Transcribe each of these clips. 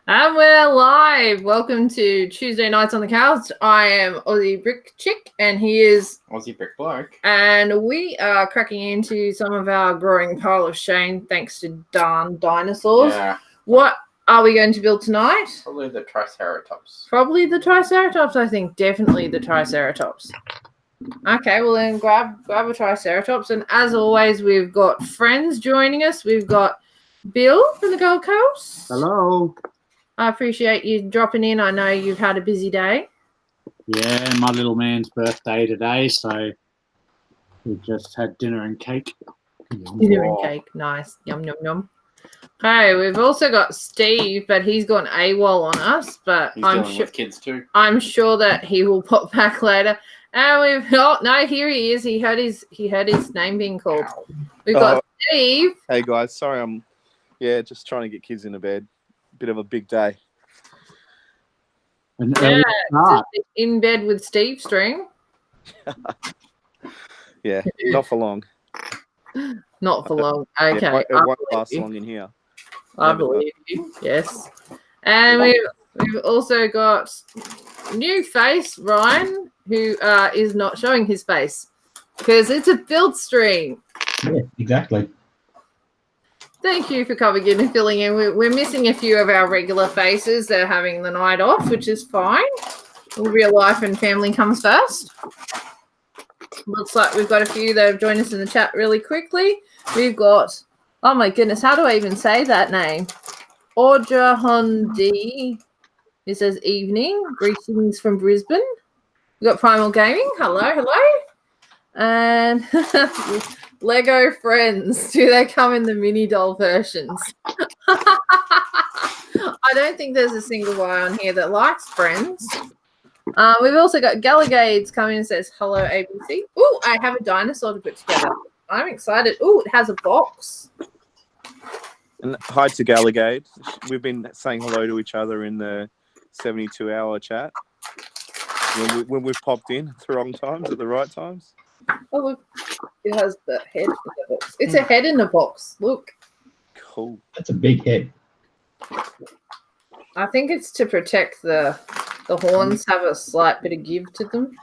And we're live. Welcome to Tuesday Nights on the Couch. I am Aussie Brick Chick, and he is Aussie Brick Bloke. And we are cracking into some of our growing pile of shame thanks to darn dinosaurs. Yeah. What are we going to build tonight? Probably the Triceratops. Probably the Triceratops, I think. Definitely the Triceratops. Okay, well then grab a Triceratops. And as always, we've got friends joining us. We've got Bill from the Gold Coast. Hello. I appreciate you dropping in. I know you've had a busy day. Yeah, my little man's birthday today, so we just had dinner and cake. Dinner and cake. Nice. Yum, yum, yum. Okay, we've also got Steve, but he's gone AWOL on us. But He's dealing with kids too. I'm sure that he will pop back later. And we've got here he is. He heard his name being called. We've got Steve. Hey guys, sorry I'm just trying to get kids into bed. Bit of a big day. In bed with Steve string. Yeah, not for long. Not for long. Okay. Yeah, it won't last long in here. I believe you. Yes. And we've also got new face, Ryan, who is not showing his face because it's a build stream. Yeah, exactly. Thank you for coming in and filling in. We're missing a few of our regular faces. They're having the night off, which is fine. Real life and family comes first. Looks like we've got a few that have joined us in the chat really quickly. We've got, oh my goodness, how do I even say that name? Audra Hondi. It says evening. Greetings from Brisbane. We've got Primal Gaming. Hello. And Lego Friends. Do they come in the mini doll versions? I don't think there's a single guy on here that likes Friends. We've also got Galligades coming and says, hello, ABC. Oh, I have a dinosaur to put together. I'm excited. Oh, it has a box. And hi to Galligade. We've been saying hello to each other in the 72-hour chat. When we've popped in at the wrong times, at the right times. Oh, look. It has the head in the box. It's a head in the box. Look. Cool. That's a big head. I think it's to protect the horns have a slight bit of give to them.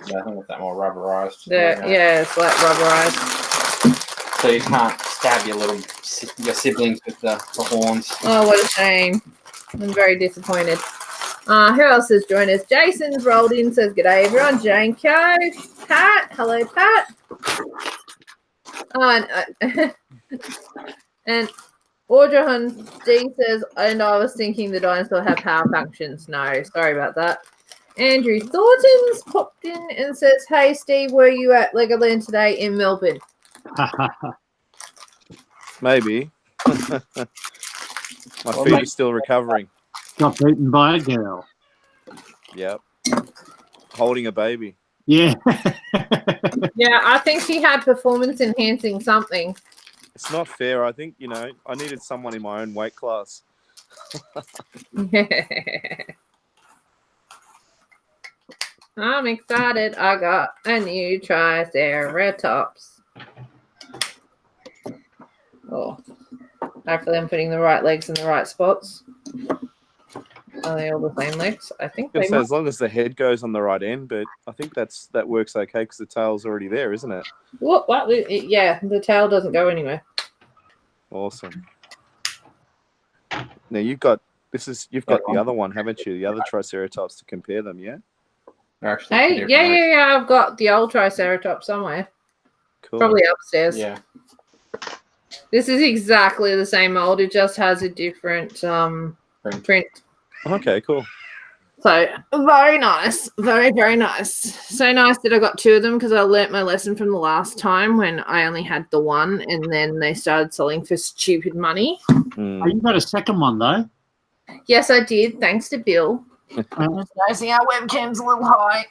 Yeah, I think it's that more rubberized. Yeah, it's like rubberized. So you can't stab your siblings with the horns. Oh, what a shame. I'm very disappointed. Who else has joined us? Jason's rolled in, says, g'day everyone. Jane Kyo. Pat. Hello, Pat. And Audra D says, and I was thinking the dinosaur have power functions. No, sorry about that. Andrew Thornton's popped in and says, hey, Steve, were you at Legoland today in Melbourne? Maybe. My feet are still recovering. Got beaten by a girl. Yep. Holding a baby. Yeah. Yeah, I think she had performance enhancing something. It's not fair. I think, I needed someone in my own weight class. I'm excited. I got a new Triceratops. Oh, hopefully I'm putting the right legs in the right spots. Are they all the same legs? I think they As long as the head goes on the right end, but I think that works okay because the tail's already there, isn't it? What? Yeah, the tail doesn't go anywhere. Awesome. Now you've got the other one, haven't you? The other Triceratops to compare them, yeah? Hey, yeah. I've got the old Triceratops somewhere. Cool. Probably upstairs. Yeah. This is exactly the same mold. It just has a different print. Okay, cool. So very nice. Very, very nice. So nice that I got two of them because I learnt my lesson from the last time when I only had the one and then they started selling for stupid money. Oh, you got a second one, though? Yes, I did. Thanks to Bill. Just noticing our webcam's a little high.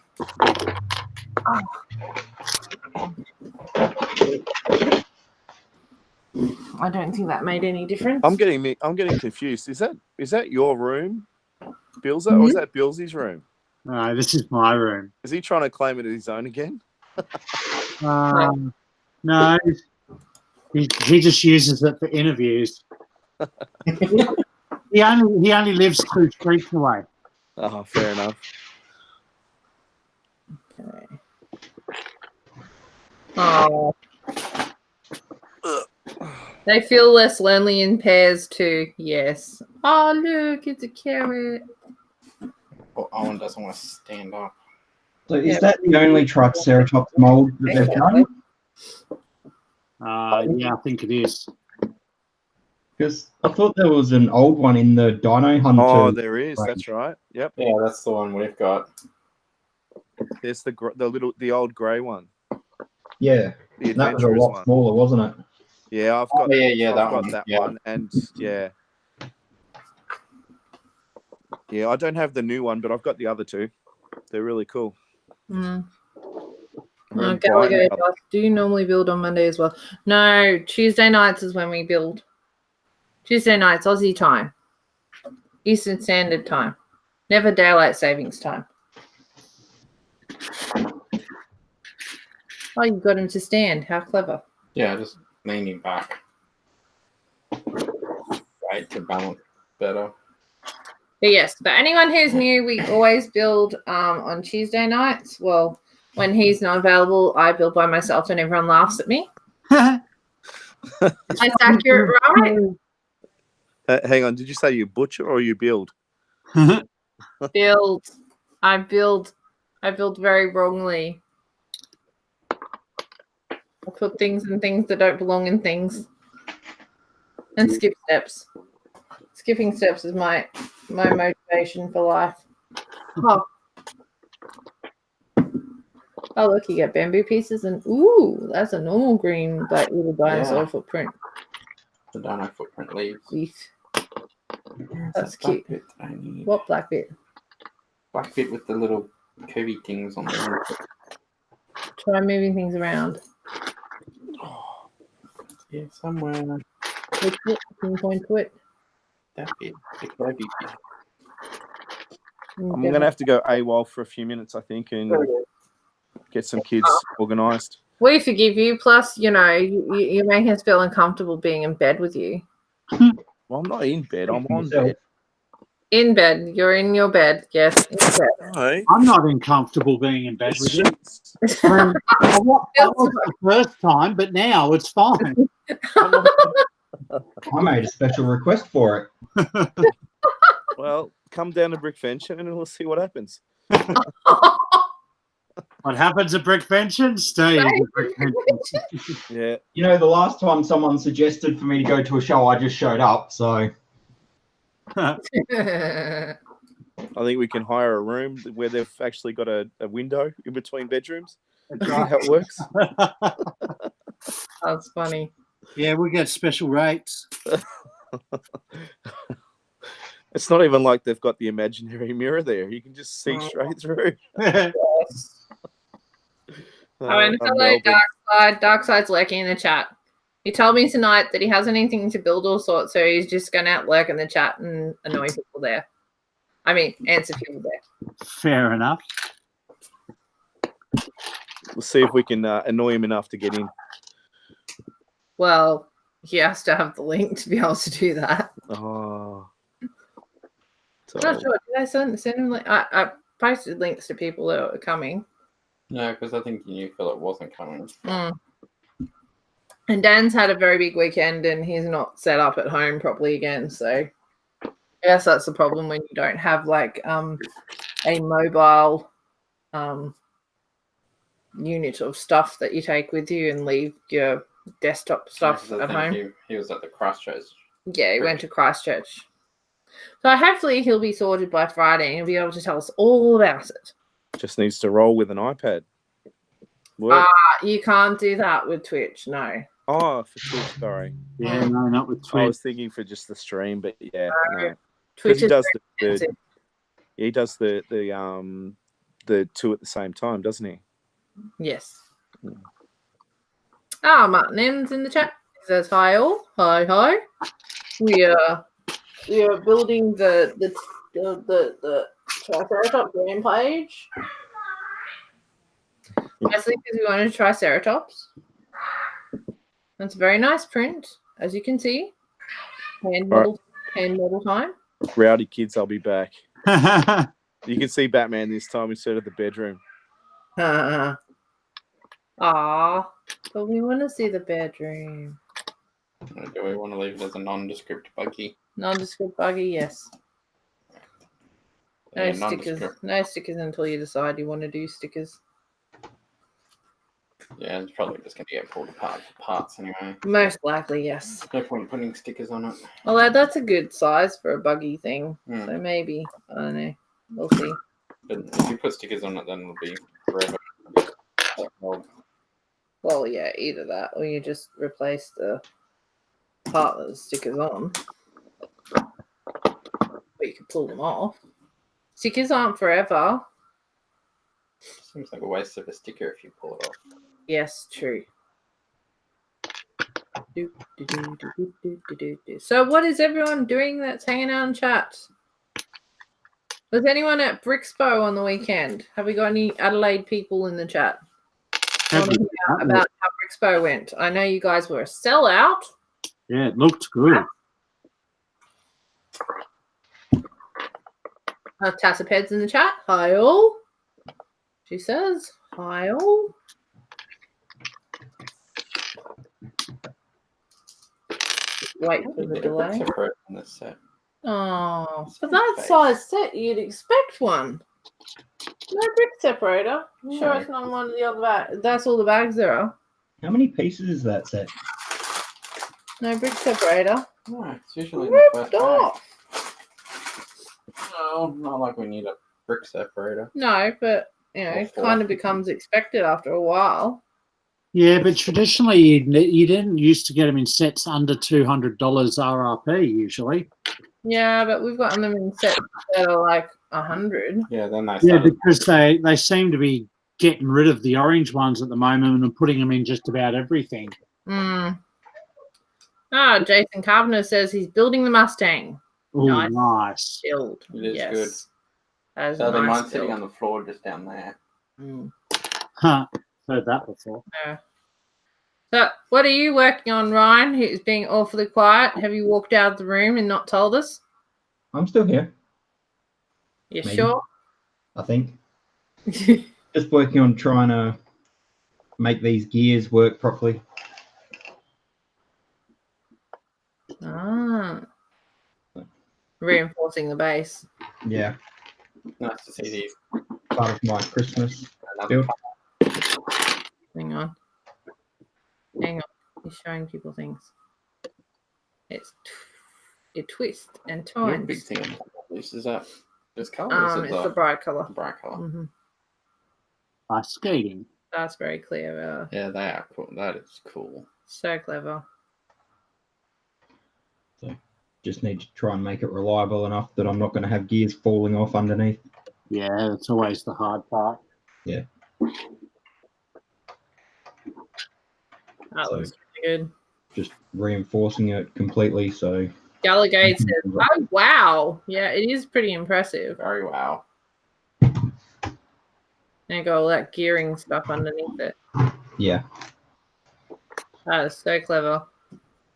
I don't think that made any difference. I'm getting confused. Is that your room, Bill's, or is that Billsy's room? No, this is my room. Is he trying to claim it as his own again? No, he just uses it for interviews. He only lives 2 streets away. Oh, fair enough. Okay. Oh. They feel less lonely in pairs too. Yes. Oh, look, it's a carrot. Oh, Owen doesn't want to stand up. So is that the only Triceratops mold that they've done? Yeah, I think it is. Because I thought there was an old one in the Dino Hunter. Oh, there is. That's right. Yep. Yeah, that's the one we've got. There's the old grey one. Yeah, The that was a adventurous lot one. smaller, wasn't it? Yeah, I've got that that one, and yeah, I don't have the new one, but I've got the other two. They're really cool. Mm. I'm really Gallagher, buying the other- do you normally build on Monday as well? No, Tuesday nights is when we build. Tuesday nights, Aussie time. Eastern Standard Time. Never daylight savings time. Oh, you got him to stand. How clever. Yeah, just leaning back. Right, to balance better. But yes, but anyone who's new, we always build on Tuesday nights. Well, when he's not available, I build by myself and everyone laughs at me. That's accurate, right? hang on, did you say you butcher or you build? Build. I build very wrongly. I put things in things that don't belong in things. And skip steps. Skipping steps is my motivation for life. Oh, look, you get bamboo pieces and ooh, that's a normal green black little dinosaur footprint. The dino footprint leaves. Sweet. That's cute. Bit I need. What black bit? Black bit with the little curvy things on the Try moving things around. Yeah, somewhere. Which bit? Can you point to it? That bit. The curvy bit. I'm going to have to go AWOL for a few minutes, I think, and get some kids organised. We forgive you. Plus, you know, you make us feel uncomfortable being in bed with you. Well, I'm not in bed. I'm on bed. In bed. You're in your bed. Yes, in bed. No. I'm not uncomfortable being in bed with you. I was the first time, but now it's fine. I made a special request for it. Well, come down to Brickvention and we'll see what happens. What happens at Brickvention stays at Brickvention. Yeah. You know, the last time someone suggested for me to go to a show, I just showed up. So I think we can hire a room where they've actually got a window in between bedrooms. See how it works. That's funny. Yeah, we get special rates. It's not even like they've got the imaginary mirror there. You can just see straight through. Hello, Darkside. Darkside's lurking in the chat. He told me tonight that he hasn't anything to build all sorts, so he's just going to lurk in the chat and annoy people there. I mean, answer people there. Fair enough. We'll see if we can annoy him enough to get in. Well, he has to have the link to be able to do that. Oh. So, I'm not sure. Did I send him? I posted links to people that are coming. No, because I think you knew Philip wasn't coming. And Dan's had a very big weekend and he's not set up at home properly again. So I guess that's the problem when you don't have like a mobile unit of stuff that you take with you and leave your desktop stuff at home. He was at the Christchurch. Yeah, he went to Christchurch. So hopefully he'll be sorted by Friday and he'll be able to tell us all about it. just needs to roll with an iPad. You can't do that with Twitch, no. Oh, for Twitch, sorry. Yeah, no, not with Twitch. I was thinking for just the stream, but yeah, no. Twitch He is does very the he does the two at the same time, doesn't he? Yes. Martin M's in the chat. He says hi all. Hi. We are building the Triceratops brand page. Mostly because we wanted to try Triceratops. That's a very nice print, as you can see. Hand model time. Rowdy kids, I'll be back. You can see Batman this time instead of the bedroom. Aw, but we want to see the bedroom. Do we want to leave it as a nondescript buggy? Nondescript buggy, yes. No Yeah, stickers. nondescript. No stickers until you decide you want to do stickers. Yeah, it's probably just going to get pulled apart for parts anyway. Most likely, yes. No point putting stickers on it. Although that's a good size for a buggy thing. Mm. So maybe. I don't know. We'll see. But if you put stickers on it, then it'll be forever. Well, yeah, either that or you just replace the part that the sticker's on. But you can pull them off. Stickers aren't forever. Seems like a waste of a sticker if you pull it off. Yes, true. So what is everyone doing that's hanging out in chat? Was anyone at Bricktober on the weekend? Have we got any Adelaide people in the chat? About how Bricktober went. I know you guys were a sellout. Yeah, it looked good. Tassiped's in the chat. Hi all. She says, hi all. Wait for the delay. Separate on this set. Oh, for that size set, you'd expect one. No brick separator. No. Sure, it's not one of the other bags. That's all the bags there are. How many pieces is that set? No brick separator. No, it's usually in the first Ripped bag. off. No, not like we need a brick separator. No, but you know, Or it four. kind of becomes expected after a while. Yeah, but traditionally you didn't used to get them in sets under $200 RRP usually. Yeah, but we've gotten them in sets that are like 100. Yeah, then they Yeah, started. because they seem to be getting rid of the orange ones at the moment and putting them in just about everything. Mm. Ah, Jason Carpenter says he's building the Mustang. Oh, Nice. nice. Build. It is yes. good. That is a Sadly, nice mine's sitting build. on the floor just down there. Mm. Huh. Heard that before. Yeah. So, what are you working on, Ryan? Who's being awfully quiet? Have you walked out of the room and not told us? I'm still here, You Maybe. sure? I think. Just working on trying to make these gears work properly. Ah. Reinforcing the base. Yeah, Nice to see these. part of my Christmas Another build. Hang on. Hang on. He's showing people things. It twists and Your turns. big thing on this is that this colour. Is It's it the bright color. bright colour? Mm-hmm. Ice skating. That's very clever. Yeah, they are cool. That is cool. So clever. Just need to try and make it reliable enough that I'm not going to have gears falling off underneath. Yeah, that's always the hard part. That So- looks really good. Just reinforcing it completely. So Gallagher says, oh, wow. Yeah, it is pretty impressive. Very wow. And you got all that gearing stuff underneath it. yeah, That is so clever.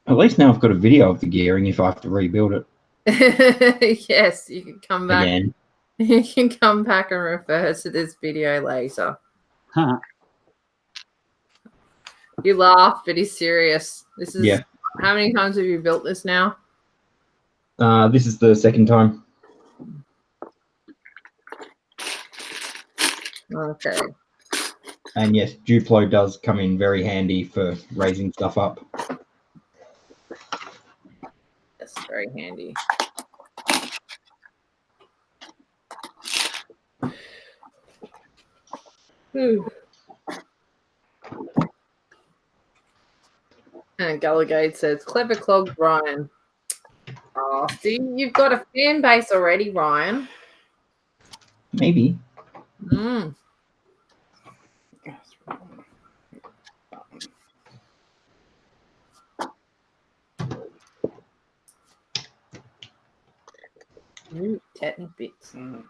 at least now I've got a video of the gearing if I have to rebuild it Yes, you can come back. again. You can come back and refer to this video later. Huh. You laugh, but he's serious. This is Yeah. How many times have you built this now? This is the second time. Okay. And yes, Duplo does come in very handy for raising stuff up. That's very handy. Whew. And Gallagher says, clever clog Ryan. Oh, see, you've got a fan base already, Ryan. Maybe. Mm. That's right. Ooh, technic bits. Mm.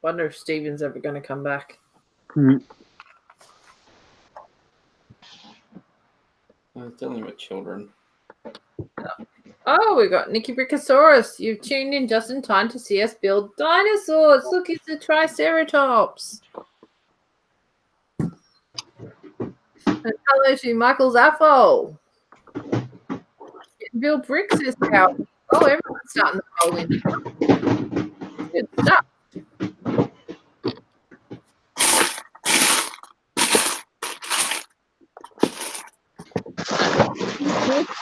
Wonder if Steven's ever going to come back. Mm. I was dealing with children. Oh, we got Nikki Brickosaurus. You've tuned in just in time to see us build dinosaurs. Look, it's a Triceratops. And hello to Michael Zaffo. Build bricks is how. Oh, everyone's starting to roll in. Good stuff.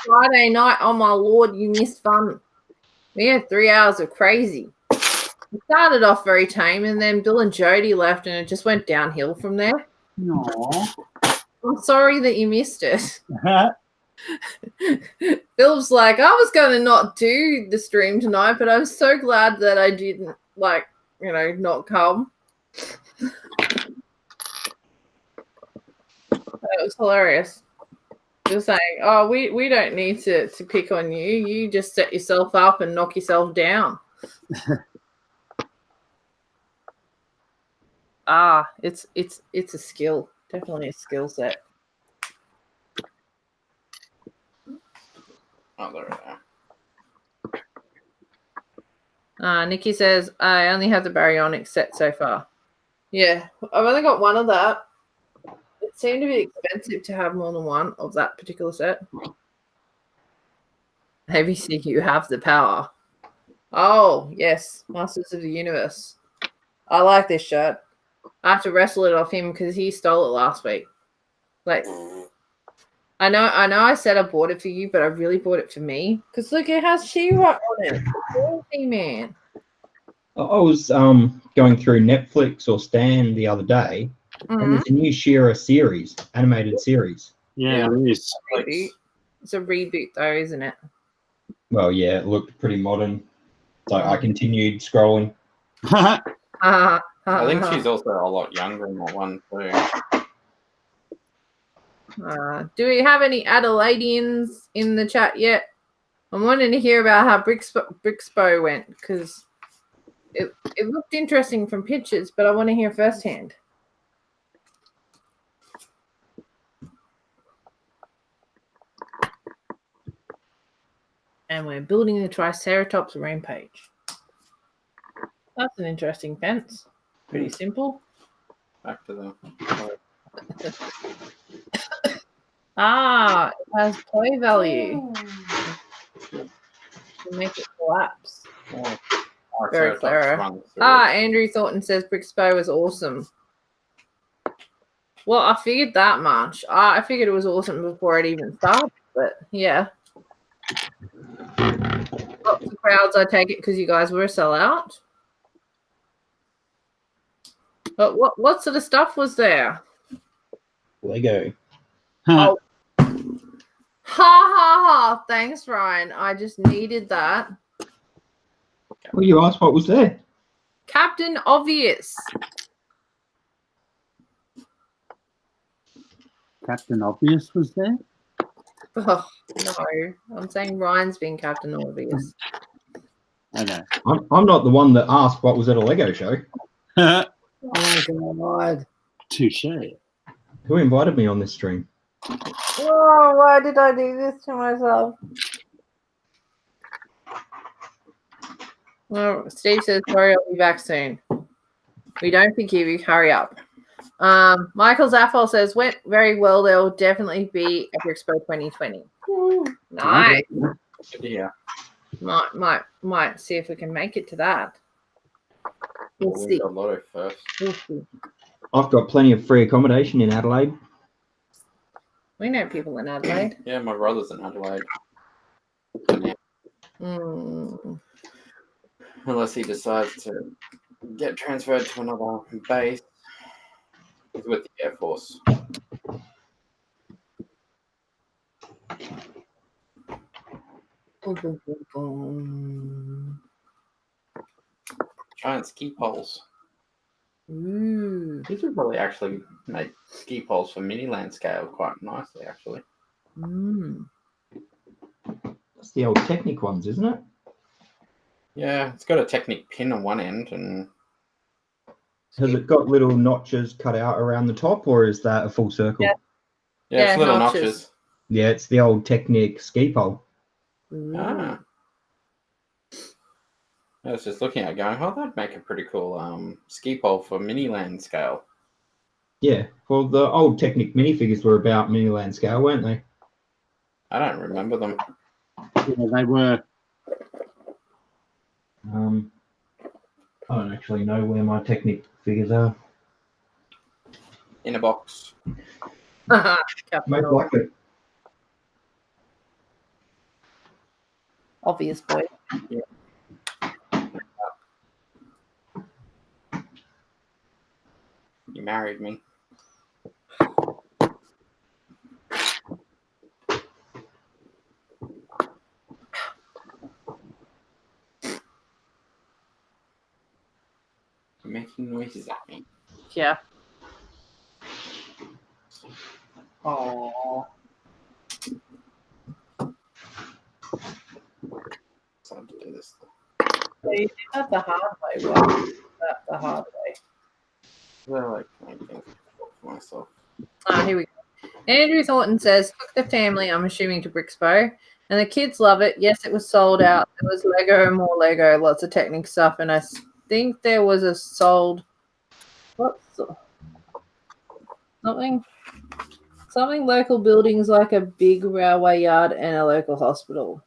Friday night, oh my lord, you missed fun. We had 3 hours of crazy. It started off very tame, and then Bill and Jody left, and it just went downhill from there. No. I'm sorry that you missed it. Phil's like, I was going to not do the stream tonight, but I'm so glad that I didn't, not come. That was hilarious. Just saying, oh, we don't need to pick on you. You just set yourself up and knock yourself down. It's a skill. Definitely a skill set. Oh, there we are. Nikki says, I only have the baryonic set so far. Yeah, I've only got one of that. It seemed to be expensive to have more than one of that particular set. Maybe see you have the power. Oh, yes. Masters of the Universe. I like this shirt. I have to wrestle it off him because he stole it last week. Like, I know I said I bought it for you, but I really bought it for me. Because look, it has She-Ra on it. Dorothy, man. I was going through Netflix or Stan the other day, and there's a new She-Ra series, animated series. Yeah, it is. It's a reboot, though, isn't it? Well, yeah, it looked pretty modern. So I continued scrolling. I think she's also a lot younger in that one too. Do we have any Adelaideans in the chat yet? I'm wanting to hear about how Brickspo went because it looked interesting from pictures, but I want to hear firsthand. And we're building the Triceratops Rampage. That's an interesting fence. Pretty simple. Back to the. It has play value. To make it collapse. Very clever. Andrew Thornton says Brickspo was awesome. Well, I figured that much. I figured it was awesome before it even started, but yeah. Lots of crowds, I take it, because you guys were a sellout. But what sort of stuff was there? Lego. Oh. Ha ha ha. Thanks, Ryan. I just needed that. Well, you asked what was there. Captain Obvious. Captain Obvious was there? Oh, no. I'm saying Ryan's being Captain Obvious. I know. I'm not the one that asked what was at a Lego show. Oh, my God. Touche. Who invited me on this stream? Oh, why did I do this to myself? Well, Steve says, sorry, I'll be back soon. We don't forgive you. Hurry up. Michael Zaffel says, went very well. There will definitely be a Expo 2020. Nice. Yeah. Might see if we can make it to that. We'll We'll see. got Lotto first. We'll see. I've got plenty of free accommodation in Adelaide. We know people in Adelaide. Yeah, my brother's in Adelaide. Mm. Unless he decides to get transferred to another base. He's with the Air Force. Giant ski poles. Ooh. These would probably actually make ski poles for mini land scale quite nicely, actually. Mm. That's the old Technic ones, isn't it? Yeah, it's got a Technic pin on one end, and Has it got little notches cut out around the top, or is that a full circle? Yeah. yeah, it's Yeah, little notches. notches. Yeah, it's the old Technic ski pole. Ah. I was just looking at it going, oh, that'd make a pretty cool ski pole for Miniland scale. Yeah, well, the old Technic minifigures were about Miniland scale, weren't they? I don't remember them. Yeah, they were. I don't actually know where my Technic figures are. In a box. Most Capital. likely. Obvious boy. You married me. You're making noises at me. Yeah. Oh. Time to do this. So you did that the hard way. Why did that the hard way? I like making things difficult for myself. Here we go. Andrew Thornton says, took the family, I'm assuming, to Brixpo, and the kids love it. Yes, it was sold out. There was Lego, more Lego, lots of Technic stuff, and I think there was a sold something local buildings like a big railway yard and a local hospital.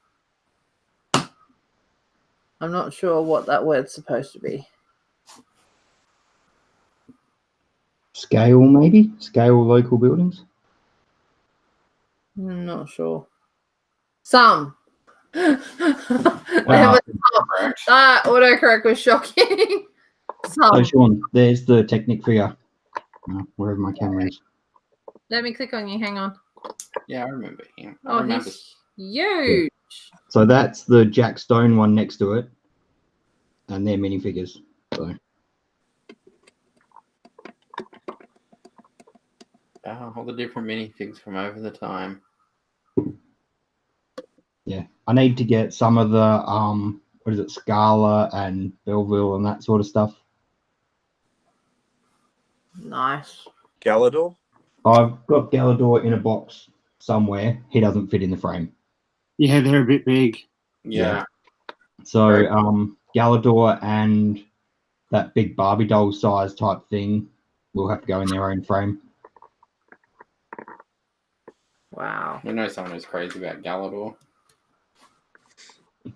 I'm not sure what that word's supposed to be. Scale, maybe? Scale local buildings? I'm not sure. Some. Wow. That autocorrect was shocking. So, Some. Sean, there's the Technic figure. Wherever my camera is. Let me click on you. Hang on. Yeah, I remember him. I Oh, remember. he's huge. So that's the Jack Stone one next to it. And they're minifigures. So All the different minifigs from over the time. yeah. I need to get some of the what is it, Scala and Belleville and that sort of stuff. Nice. Galador? I've got Galador in a box somewhere. He doesn't fit in the frame. Yeah, they're a bit big. Yeah. So Right. Galador and that big Barbie doll size type thing will have to go in their own frame. Wow. We know someone who's crazy about Galador.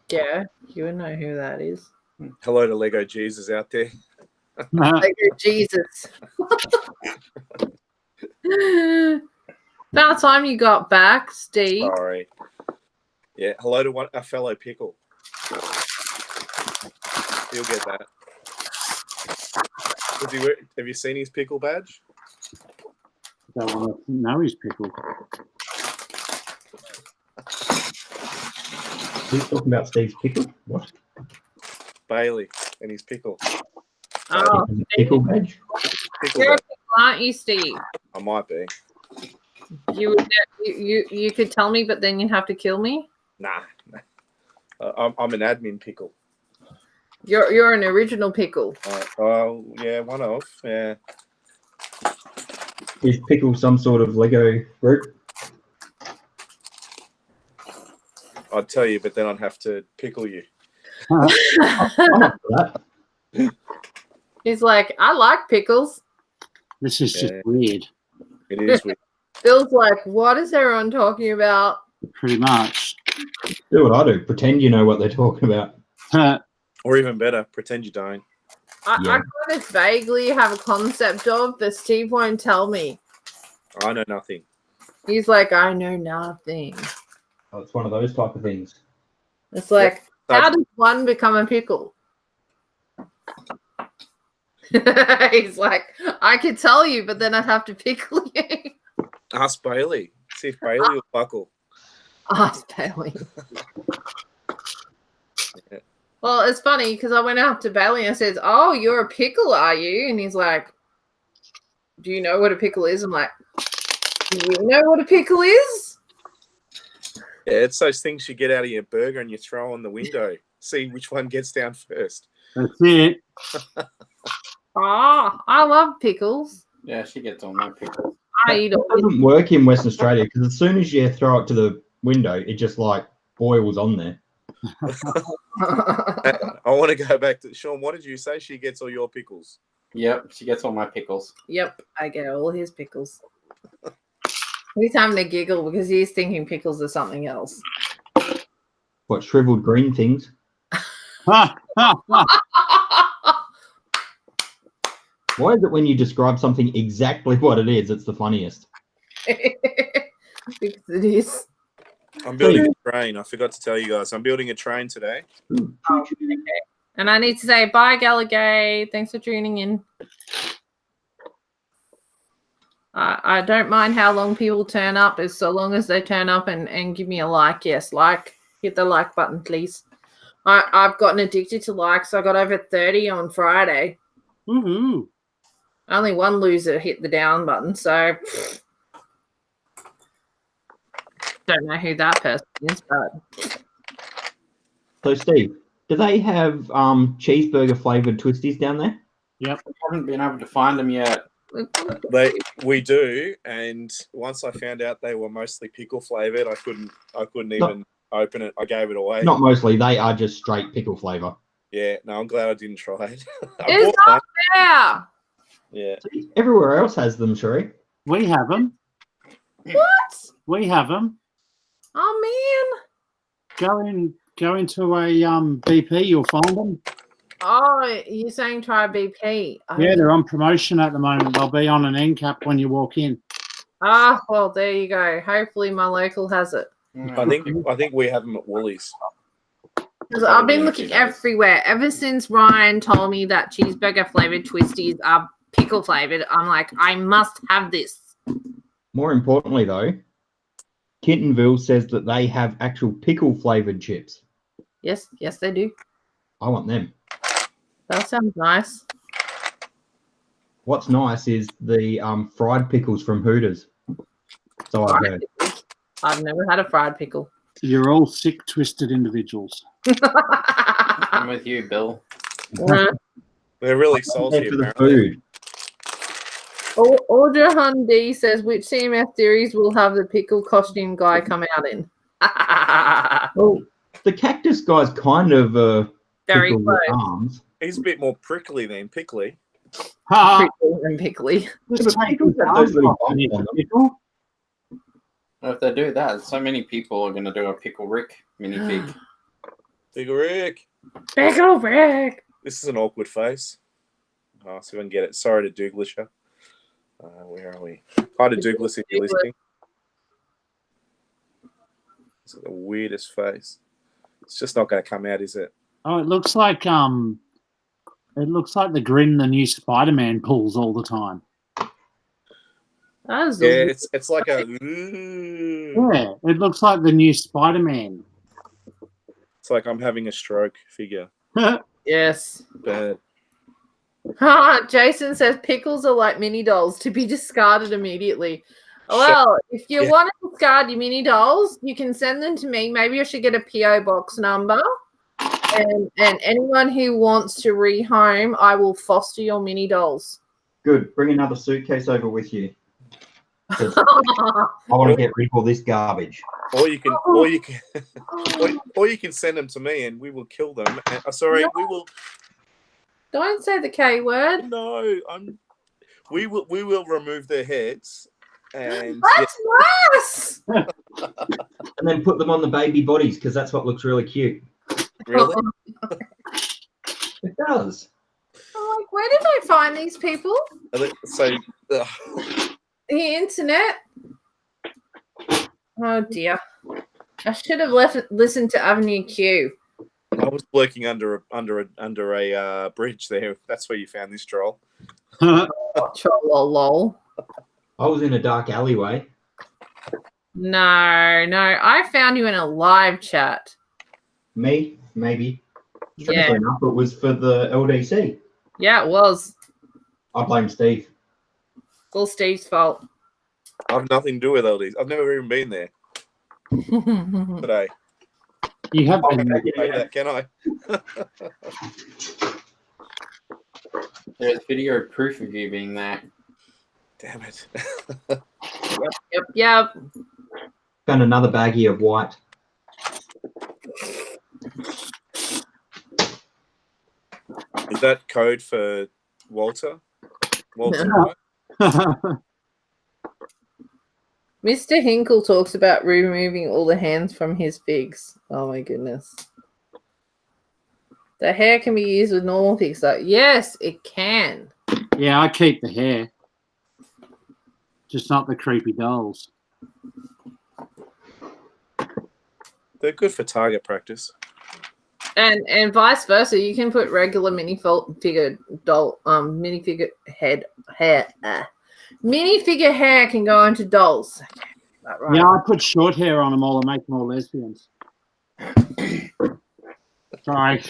Yeah, you would know who that is. Hello to Lego Jesus out there. Lego Jesus. About time you got back, Steve. Sorry. Yeah, hello to a fellow pickle. He'll get that. Have you seen his pickle badge? Don't want to know his pickle. Who's talking about Steve's pickle? What? Bailey and his pickle. Oh, Pickle badge? Pickle you're a badge. pickle, aren't you, Steve? I might be. You could tell me, but then you'd have to kill me. Nah. I'm an admin pickle. You're an original pickle. Oh, yeah, one of. Yeah. Is Pickle some sort of Lego group? I'd tell you, but then I'd have to pickle you. I'm up for that. He's like, I like pickles. This is just Yeah. weird. It is weird. Phil's like, what is everyone talking about? Pretty much. Do what I do. Pretend you know what they're talking about. Or even better, pretend you don't. I Yeah. kind of vaguely have a concept of, but Steve won't tell me. I know nothing. He's like, I know nothing. Oh, it's one of those type of things. It's like, Yeah, how does one become a pickle? He's like, I could tell you, but then I'd have to pickle you. Ask Bailey. See if Bailey will buckle. Ask Bailey. Yeah. Well, it's funny because I went up to Bailey and I said, oh, you're a pickle, are you? And he's like, do you know what a pickle is? I'm like, do you know what a pickle is? Yeah, it's those things you get out of your burger and you throw on the window. See which one gets down first. That's it. Ah, I love pickles. Yeah, she gets all my pickles. I eat It all doesn't work in Western Australia because as soon as you throw it to the window, it just like boils on there. I want to go back to Sean. What did you say? She gets all your pickles. Yep, she gets all my pickles. Yep, I get all his pickles. He's having a giggle because he's thinking pickles are something else. What, shriveled green things? Why is it when you describe something exactly what it is, it's the funniest? Because it is. I'm building a train. I forgot to tell you guys. I'm building a train today. Okay. And I need to say bye, Gallagay. Thanks for tuning in. I don't mind how long people turn up, as so long as they turn up and give me a like. Yes, like. Hit the like button, please. I've gotten addicted to likes. I got over 30 on Friday. Woohoo. Only one loser hit the down button, so don't know who that person is, but So, Steve, do they have cheeseburger flavored twisties down there? Yep. I haven't been able to find them yet. We do, and once I found out they were mostly pickle flavored, I couldn't even open it. I gave it away. Not mostly, they are just straight pickle flavor. Yeah, no, I'm glad I didn't try it. It's not fair. Yeah. See, everywhere else has them, Sheree. We have them. What? We have them. Oh man. Go into a BP, you'll find them. Oh, you're saying try BP. Yeah, they're on promotion at the moment. They'll be on an end cap when you walk in. Ah, well, there you go. Hopefully my local has it. I think we have them at Woolies. Because I've been looking everywhere. Ever since Ryan told me that cheeseburger flavored twisties are pickle flavored, I'm like, I must have this. More importantly, though, Kittenville says that they have actual pickle flavored chips. Yes, they do. I want them. That sounds nice. What's nice is the fried pickles from Hooters. So I've heard. I've never had a fried pickle. You're all sick, twisted individuals. I'm with you, Bill. They're really salty. There for the Apparently. food. Audra Hundy says, which CMF series will have the pickle costume guy come out in? Well, the cactus guy's kind of Very pickle with close. arms. He's a bit more prickly than pickly. Ha! Pickle and pickly. Yeah, but pickles have those little bumps on them. Well, if they do that, so many people are going to do a Pickle Rick minifig. Big Rick. Pickle Rick. This is an awkward face. Oh, see if I can get it. Sorry to Douglas. Where are we? Hi to Douglas if you're listening. It's the weirdest face. It's just not going to come out, is it? Oh, it looks like the grin the new Spider-Man pulls all the time. That is Yeah, it's like a. Yeah, it looks like the new Spider-Man. It's like I'm having a stroke figure. yes. Bad. Jason says pickles are like mini dolls to be discarded immediately. Well, if you want to discard your mini dolls, you can send them to me. Maybe I should get a PO box number. And anyone who wants to rehome, I will foster your mini dolls. Good. Bring another suitcase over with you. 'Cause I want to get rid of all this garbage. Or you can send them to me and we will kill them. And, we will. Don't say the K word. No, we will remove their heads. And That's nice. And then put them on the baby bodies because that's what looks really cute. Really? It does. I'm like, where did I find these people? So, The internet. Oh dear. I should have listened to Avenue Q. I was lurking under a bridge there. That's where you found this troll. Troll. I was in a dark alleyway. No. I found you in a live chat. Me, maybe. Yeah. Strangely enough, it was for the LDC. Yeah, it was. I blame Steve. It's all Steve's fault. I have nothing to do with LDs. I've never even been there today. You have been. Can I? There's video proof of you being there. Damn it. Yep. Found another baggie of white. Is that code for Walter? Walter No. White? Mr. Hinkle talks about removing all the hands from his figs. Oh my goodness. The hair can be used with normal figs. Like, yes, it can. Yeah, I keep the hair. Just not the creepy dolls. They're good for target practice. And vice versa. You can put regular minifigure hair can go into dolls. Right. Yeah, I put short hair on them all and make them all lesbians. Sorry.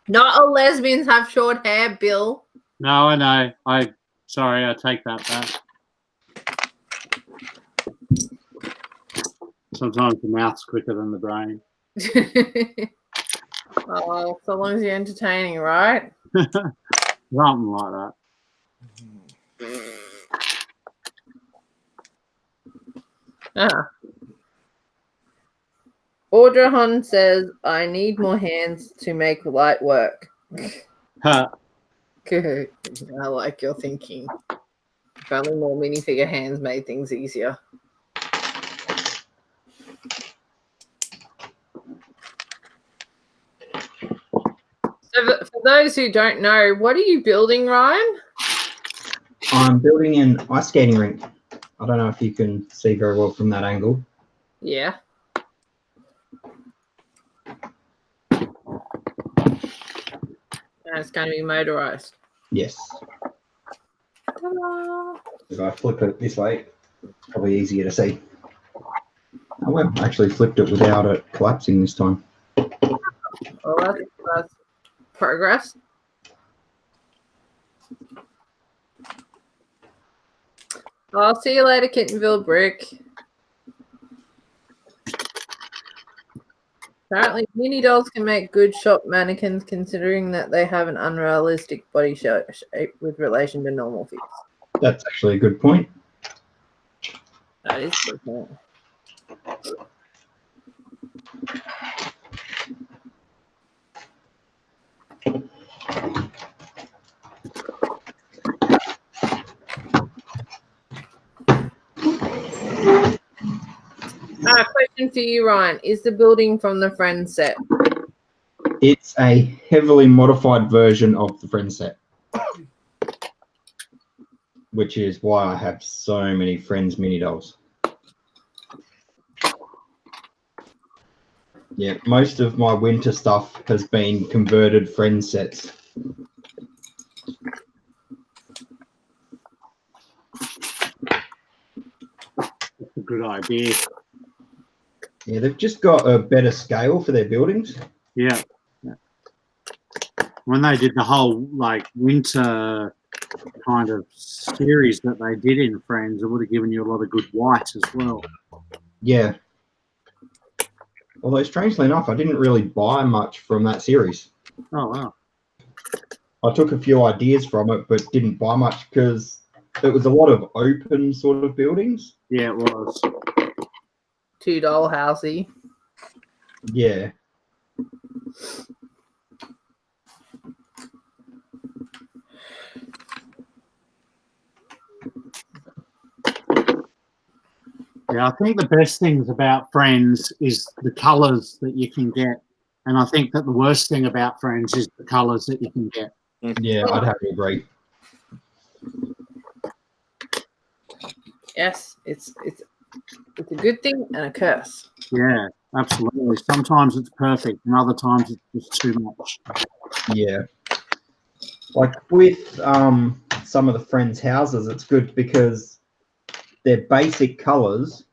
Not all lesbians have short hair, Bill. No, I know. Sorry, I take that back. Sometimes the mouth's quicker than the brain. Oh, so long as you're entertaining, right? Something like that. Audrahon says, I need more hands to make light work. Good. I like your thinking. If only more minifigure hands made things easier. So for those who don't know, what are you building, Ryan? I'm building an ice skating rink. I don't know if you can see very well from that angle. Yeah. And it's going to be motorized. Yes. Ta-da! If I flip it this way, it's probably easier to see. Oh, well, I actually flipped it without it collapsing this time. Well, that's progress. I'll see you later, Kittenville Brick. Apparently, mini dolls can make good shop mannequins, considering that they have an unrealistic body shape with relation to normal figures. That's actually a good point. That is a good point. Question for you, Ryan. Is the building from the Friends set? It's a heavily modified version of the Friends set, which is why I have so many Friends mini dolls. Yeah, most of my winter stuff has been converted Friends sets. That's a good idea. Yeah, they've just got a better scale for their buildings. Yeah. When they did the whole winter kind of series that they did in Friends, it would have given you a lot of good white as well. Yeah. Although, strangely enough, I didn't really buy much from that series. Oh, wow. I took a few ideas from it, but didn't buy much because it was a lot of open sort of buildings. Yeah, it was. $2 housey. Yeah. Yeah, I think the best things about Friends is the colours that you can get. And I think that the worst thing about Friends is the colours that you can get. Yeah, I'd have to agree. Yes, it's a good thing and a curse. Yeah, absolutely. Sometimes it's perfect and other times it's just too much. Yeah. Like with some of the Friends' houses, it's good because they're basic colours,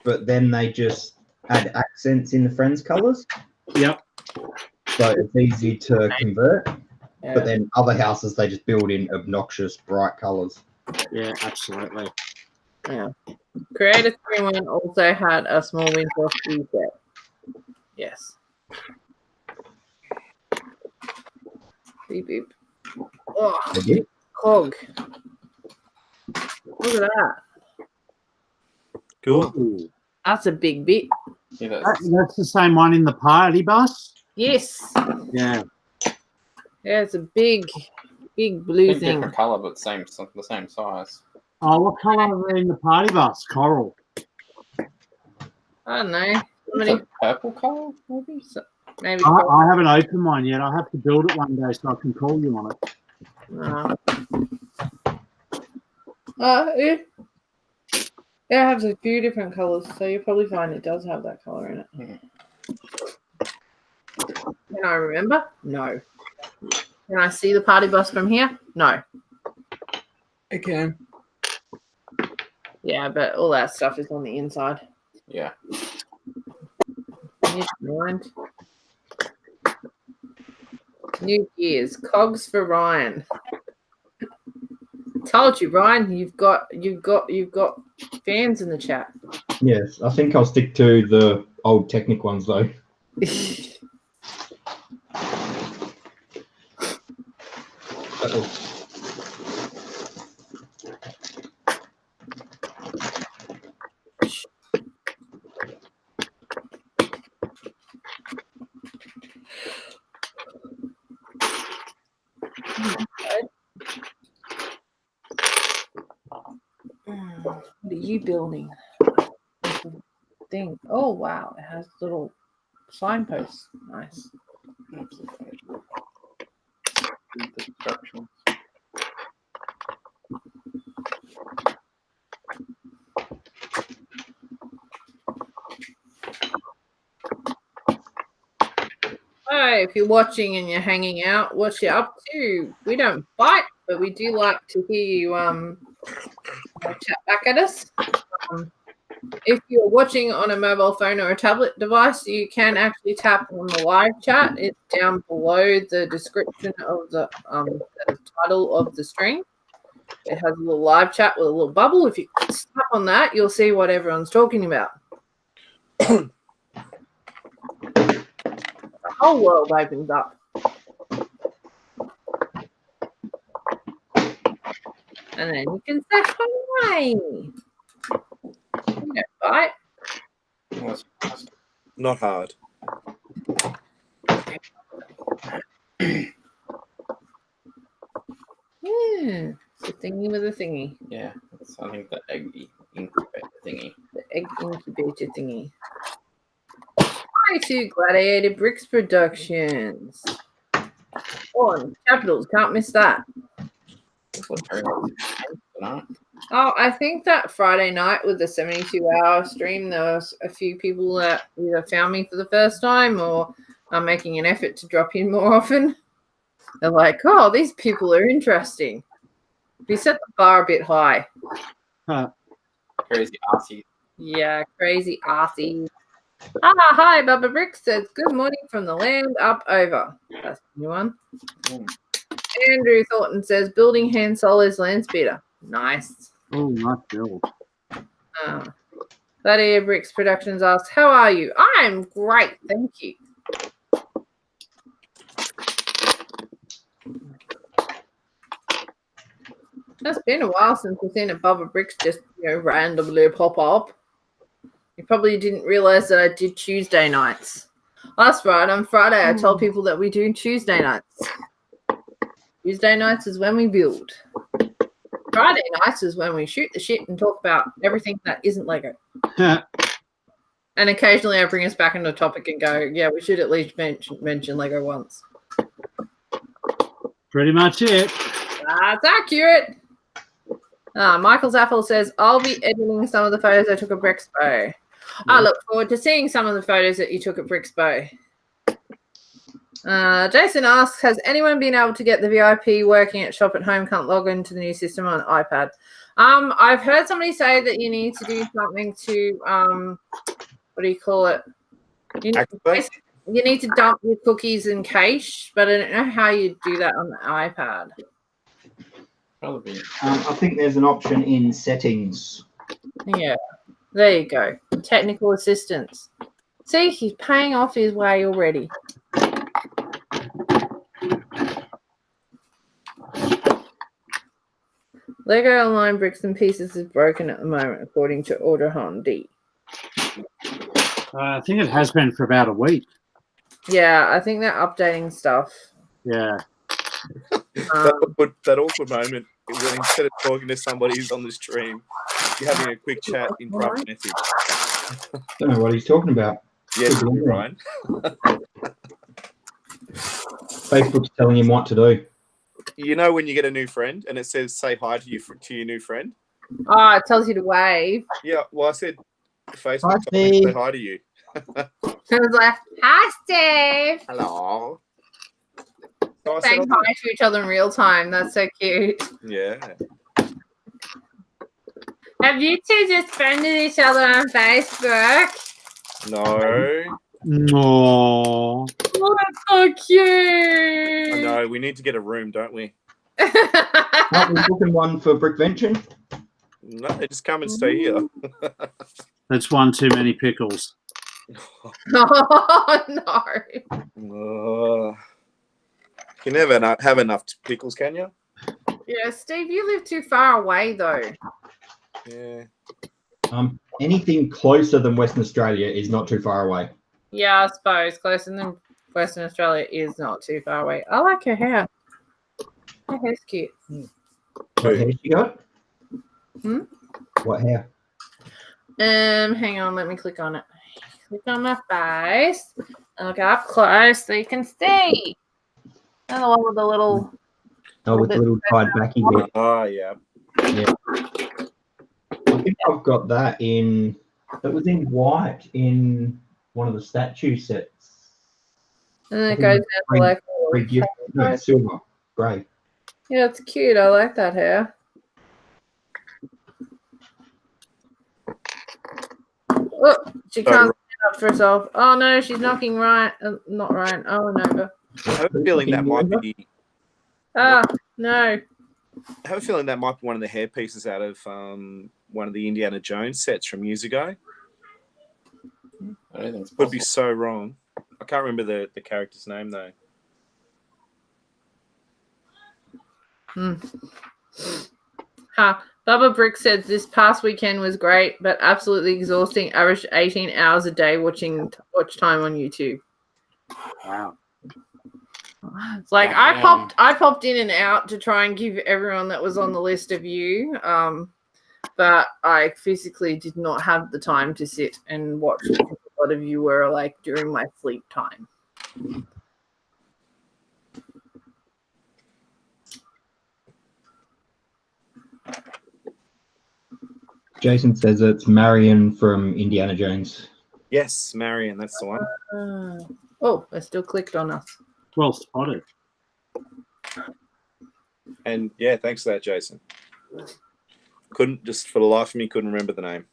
but then they just add accents in the Friends' colours. Yep. So it's easy to convert. Yeah. But then other houses, they just build in obnoxious, bright colours. Yeah, absolutely. Yeah. Creator 31 also had a small winter ski set. Yes. Beep beep. Oh, They did. cog. Look at that. Cool. Ooh. That's a big bit. Yeah, That's the same one in the party bus? Yes. Yeah. Yeah, it's a big blue thing. different colour, but the same size. Oh, what colour are they in the party bus? Coral. I don't know. It's a purple colour, maybe. Maybe. I haven't opened one yet. I'll have to build it one day so I can call you on it. It has a few different colours, so you'll probably find it does have that colour in it. Can I remember? No. Can I see the party bus from here? No. I can. Yeah, but all that stuff is on the inside. Yeah. Mind. New gears, cogs for Ryan. Told you, Ryan. You've got fans in the chat. Yes, I think I'll stick to the old Technic ones though. What are you building? Thing. Oh wow, it has little signposts. Nice. Hi, if you're watching and you're hanging out, what you up to? We don't bite, but we do like to hear you chat back at us. If you're watching on a mobile phone or a tablet device, you can actually tap on the live chat. It's down below the description of the title of the stream. It has a little live chat with a little bubble. If you tap on that, you'll see what everyone's talking about. The whole world opens up. And then you can say hi. You don't bite. Not hard. Yeah, it's a thingy with a thingy. Yeah, it's, I think the egg incubator thingy. The egg incubator thingy. Hi to Gladiator Bricks Productions. On Capitals, can't miss that. Oh, I think that Friday night with the 72-hour stream, there was a few people that either found me for the first time or are making an effort to drop in more often. They're like, oh, these people are interesting. We set the bar a bit high. Crazy Aussie. Yeah, crazy Aussie. Hi, Bubba Brick says, good morning from the land up over. That's a new one. Andrew Thornton says, building hand solos land speeder. Nice. Oh, nice build. Gladiator Bricks Productions asks, how are you? I'm great, thank you. It's been a while since we've seen a Bubba Bricks just, randomly pop up. You probably didn't realize that I did Tuesday nights. That's right. On Friday, I told people that we do Tuesday nights. Tuesday nights is when we build. Friday nights is when we shoot the shit and talk about everything that isn't Lego. And occasionally I bring us back into the topic and go, yeah, we should at least mention Lego once. Pretty much it. That's accurate. Michael's Apple says, I'll be editing some of the photos I took at Brixpo. I look forward to seeing some of the photos that you took at Brixpo. Jason asks, has anyone been able to get the VIP working at Shop at Home can't log into the new system on iPad? I've heard somebody say that you need to do something to, what do you call it? You need to dump your cookies in cache, but I don't know how you do that on the iPad. I think there's an option in settings. Yeah, there you go. Technical assistance. See, he's paying off his way already. Lego Online Bricks and Pieces is broken at the moment, according to Orderhon D. I think it has been for about a week. Yeah, I think they're updating stuff. Yeah. That awkward moment when instead of talking to somebody who's on the stream, you're having a quick chat in private message. Don't know what he's talking about. Yes, Ryan. Facebook's telling him what to do. You know when you get a new friend and it says say hi to your new friend? Oh, it tells you to wave. Yeah, well I said Facebook Hi, told me to say Steve. hi to you. So it was like, hi, Steve. Hello. So I said, Saying hi to each other in real time. That's so cute. yeah. Have you two just friended each other on Facebook? No. No. Oh, that's so cute. I know, we need to get a room, don't we? Aren't we booking one for Brickvention? No, they just come and stay here. That's one too many pickles. Oh, no. You never have enough pickles, can you? Yeah, Steve, you live too far away, though. Yeah. Anything closer than Western Australia is not too far away. Yeah, I suppose. Closer than Western Australia is not too far away. I like her hair. Her hair's cute. What hair she got? Hmm? What hair? Hang on, let me click on it. Click on my face. And look up close so you can see. And the one with the little. Oh, with the little tied backing bit. Oh, yeah. Yeah. I think I've got that in. That was in white in one of the statue sets. And then it goes down to like. Free gift. No, silver. Grey. Yeah, it's cute. I like that hair. Oh, she can't stand up for herself. Oh no, she's knocking right. Not right. Oh no. I have a feeling that might be. Ah, no. I have a feeling that might be one of the hair pieces out of one of the Indiana Jones sets from years ago. I don't think it's Would be possible. so wrong. I can't remember the character's name though. Bubba Brick said this past weekend was great, but absolutely exhausting. Averaged 18 hours a day watch time on YouTube. Wow. It's like Damn. I popped in and out to try and give everyone that was on the list a view, but I physically did not have the time to sit and watch because a lot of you were like during my sleep time. Jason says it's Marion from Indiana Jones. Yes, Marion, that's the one. Oh, I still clicked on us. Well spotted. And yeah, thanks for that, Jason. Couldn't just for the life of me couldn't remember the name.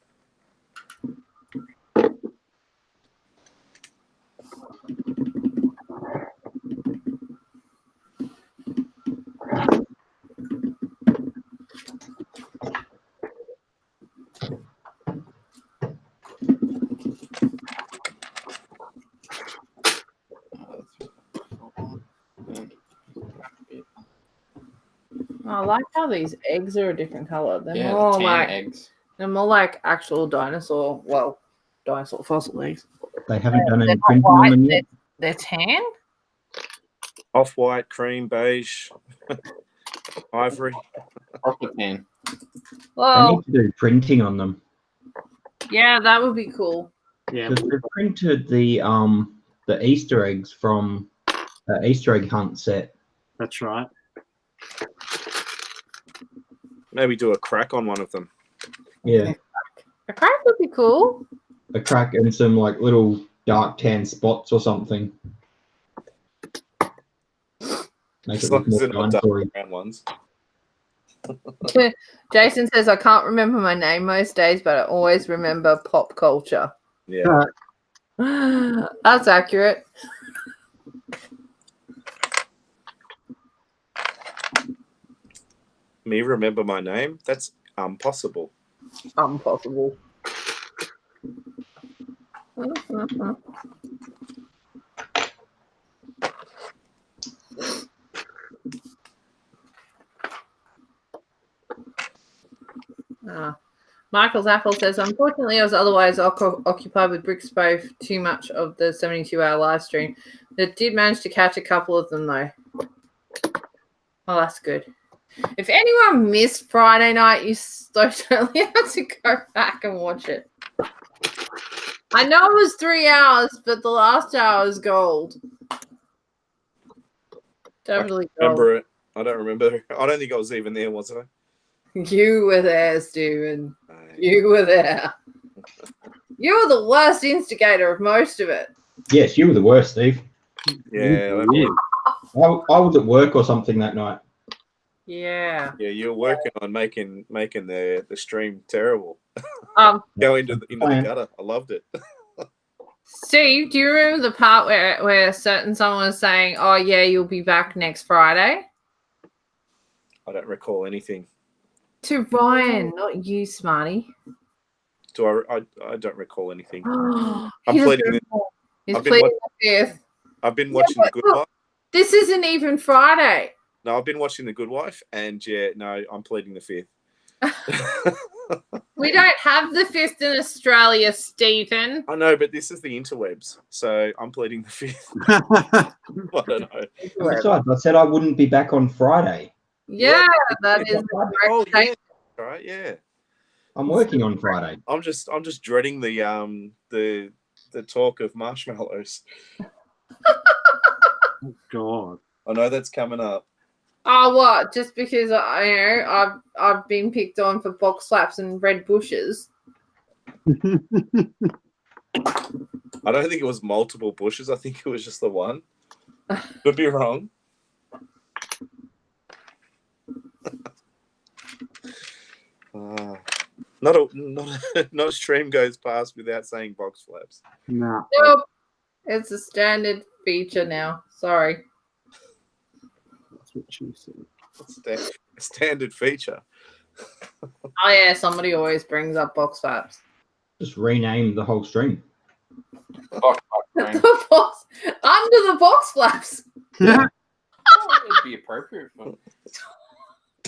I like how these eggs are a different color. They're Yeah, more the tan like eggs. they're more like actual dinosaur fossil eggs. They haven't done They're any not printing on white, them yet. they're tan. Off-white, cream, beige, ivory. Proper tan. They Well, need to do printing on them. yeah, that would be cool. Yeah. Because they've printed the Easter eggs from the Easter egg hunt set. That's right. Maybe do a crack on one of them. Yeah. A crack would be cool. A crack and some like little dark tan spots or something. Make As it long look as more they're not dark dinosaur-y. brown ones. Jason says I can't remember my name most days, but I always remember pop culture. Yeah. That's accurate. Me remember my name? That's impossible. Impossible. Michael's Apple says, unfortunately, I was otherwise occupied with Bricktober too much of the 72-hour live stream. But did manage to catch a couple of them, though. Oh, that's good. If anyone missed Friday night, you totally have to go back and watch it. I know it was 3 hours, but the last hour was gold. Definitely gold. Remember it? I don't remember. I don't think I was even there, was I? You were there, Stephen. You were there. You were the worst instigator of most of it. Yes, you were the worst, Steve. Yeah. I was at work or something that night. Yeah. Yeah, you were working on making the stream terrible. Go into the gutter. I loved it. Steve, do you remember the part where someone was saying, "Oh yeah, you'll be back next Friday"? I don't recall anything. To Ryan, not you, smarty. I don't recall anything. I'm pleading. He's pleading the fifth. I've been watching The Good Wife. This isn't even Friday. No, I've been watching The Good Wife, and I'm pleading the fifth. We don't have the fifth in Australia, Stephen. I know, but this is the interwebs, so I'm pleading the fifth. I don't know. Besides, I said I wouldn't be back on Friday. Yeah, that is yeah. All right, yeah. I'm working on Friday. I'm just dreading the talk of marshmallows. Oh, God. I know that's coming up. Oh, what? Just because I've been picked on for box slaps and red bushes. I don't think it was multiple bushes. I think it was just the one. Could be wrong. Not a stream goes past without saying box flaps. No. Nope. It's a standard feature now. Sorry. That's what she said. It's a standard feature. Oh yeah, somebody always brings up box flaps. Just rename the whole stream. Box flap stream. Under the box flaps. Yeah. It'd be appropriate for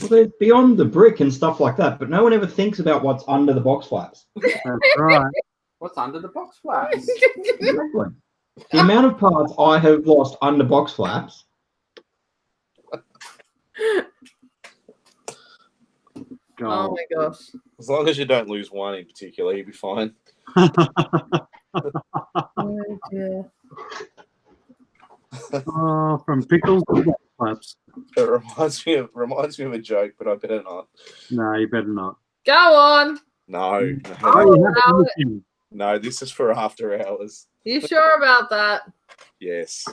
Well, they're beyond the brick and stuff like that, but no one ever thinks about what's under the box flaps. That's right. what's under the box flaps. Exactly. The amount of parts I have lost under box flaps. Oh my gosh. As long as you don't lose one in particular, you'll be fine. Oh, dear. Oh, from pickles to box flaps. It reminds me of a joke, but I better not. No, you better not. Go on. No. Oh, you have to listen. No, this is for after hours. You sure about that? Yes.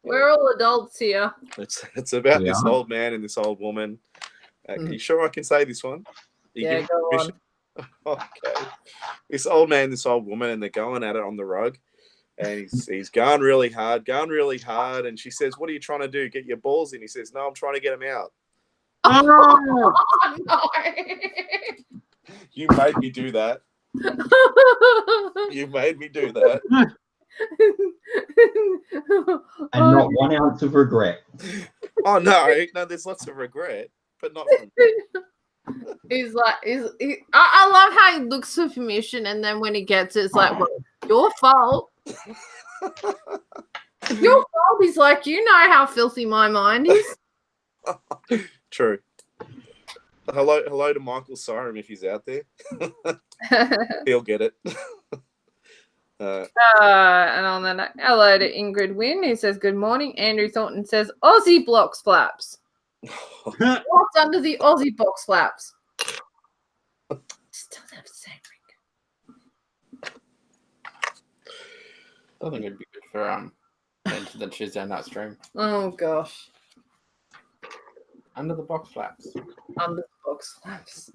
We're all adults here. It's about this Yeah. old man and this old woman. You sure I can say this one? Yeah, go on. Okay. This old man, this old woman, and they're going at it on the rug. And he's going really hard. And she says, "What are you trying to do? Get your balls in?" He says, "No, I'm trying to get them out." Oh, Oh, no. You made me do that. You made me do that. And not 1 ounce of regret. Oh, no, there's lots of regret, but not from He's like, I love how he looks for permission, and then when he gets it, it's like, well, your fault. Your fault. He's like, you know how filthy my mind is. True. Hello to Michael Siren if he's out there. He'll get it. And on that, hello to Ingrid Wynn, who says good morning. Andrew Thornton says Aussie box flaps. What's under the Aussie box flaps? Still have the same ring. I think it'd be good for into the Tuesday night stream. Oh gosh. Under the box flaps. Under the box flaps.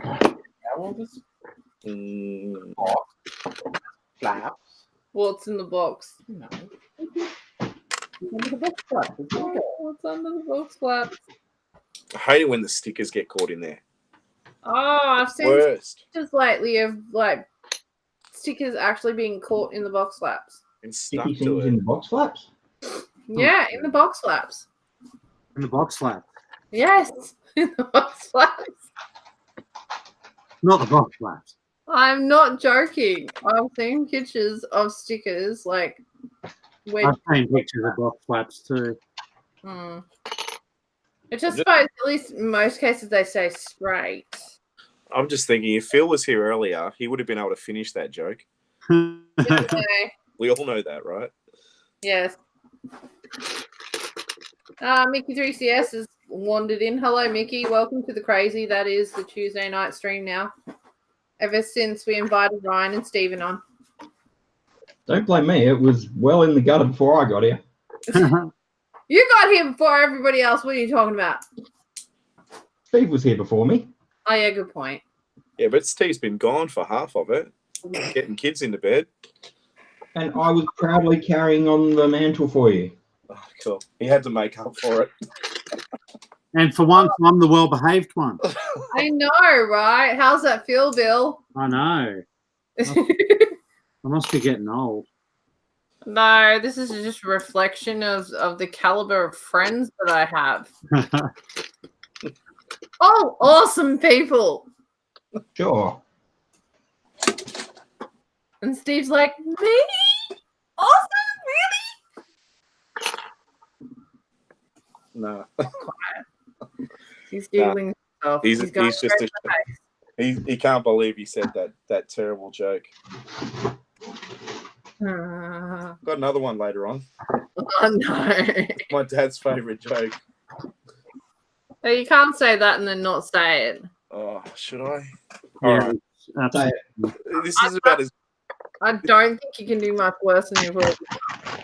How old is flaps? What's in the box? No. Under the box flaps. What's under the box flaps? I hate it when the stickers get caught in there. Oh, I've seen Worst. pictures lately of like stickers actually being caught in the box flaps. And stuck Sticky to things it. in the box flaps. Yeah, in the box flaps. in the box flap. Yes, in the box flaps. Not the box flaps. I'm not joking. I've seen pictures of stickers like I've seen pictures of box flaps too. Which I suppose, at least in most cases, they say straight. I'm just thinking, if Phil was here earlier, he would have been able to finish that joke. Okay. We all know that, right? Yes. Mickey3CS has wandered in. Hello, Mickey. Welcome to the crazy. That is the Tuesday night stream now. Ever since we invited Ryan and Stephen on. Don't blame me. It was well in the gutter before I got here. You got here before everybody else. What are you talking about? Steve was here before me. Oh, yeah, good point. Yeah, but Steve's been gone for half of it, getting kids into bed. And I was proudly carrying on the mantle for you. Oh, cool. He had to make up for it. And for once, I'm the well-behaved one. I know, right? How's that feel, Bill? I know. I must be getting old. No, this is just a reflection of the caliber of friends that I have. Oh, awesome people. Sure. And Steve's like, me? Awesome? Really? No. He's giggling himself. He's going just straight to the face. he can't believe he said that terrible joke. Got another one later on. Oh, no. My dad's favourite joke. So you can't say that and then not say it. Oh, should I? Yeah, All right. absolutely. This is about as I don't think you can do much worse than you've already.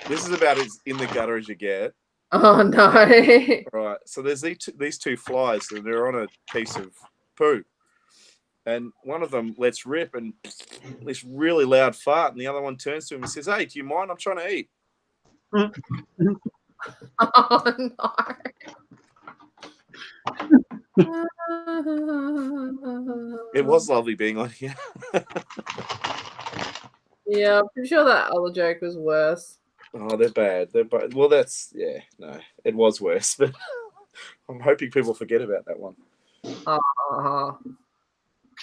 this is about as in the gutter as you get. Oh, no. Right. So there's these two flies, and they're on a piece of poo, and one of them lets rip and this really loud fart, and the other one turns to him and says, "Hey, do you mind? I'm trying to eat." Oh, no. It was lovely being on here. Yeah, I'm pretty sure that other joke was worse. Oh, they're bad. They're bad. Well, that's no, it was worse, but I'm hoping people forget about that one.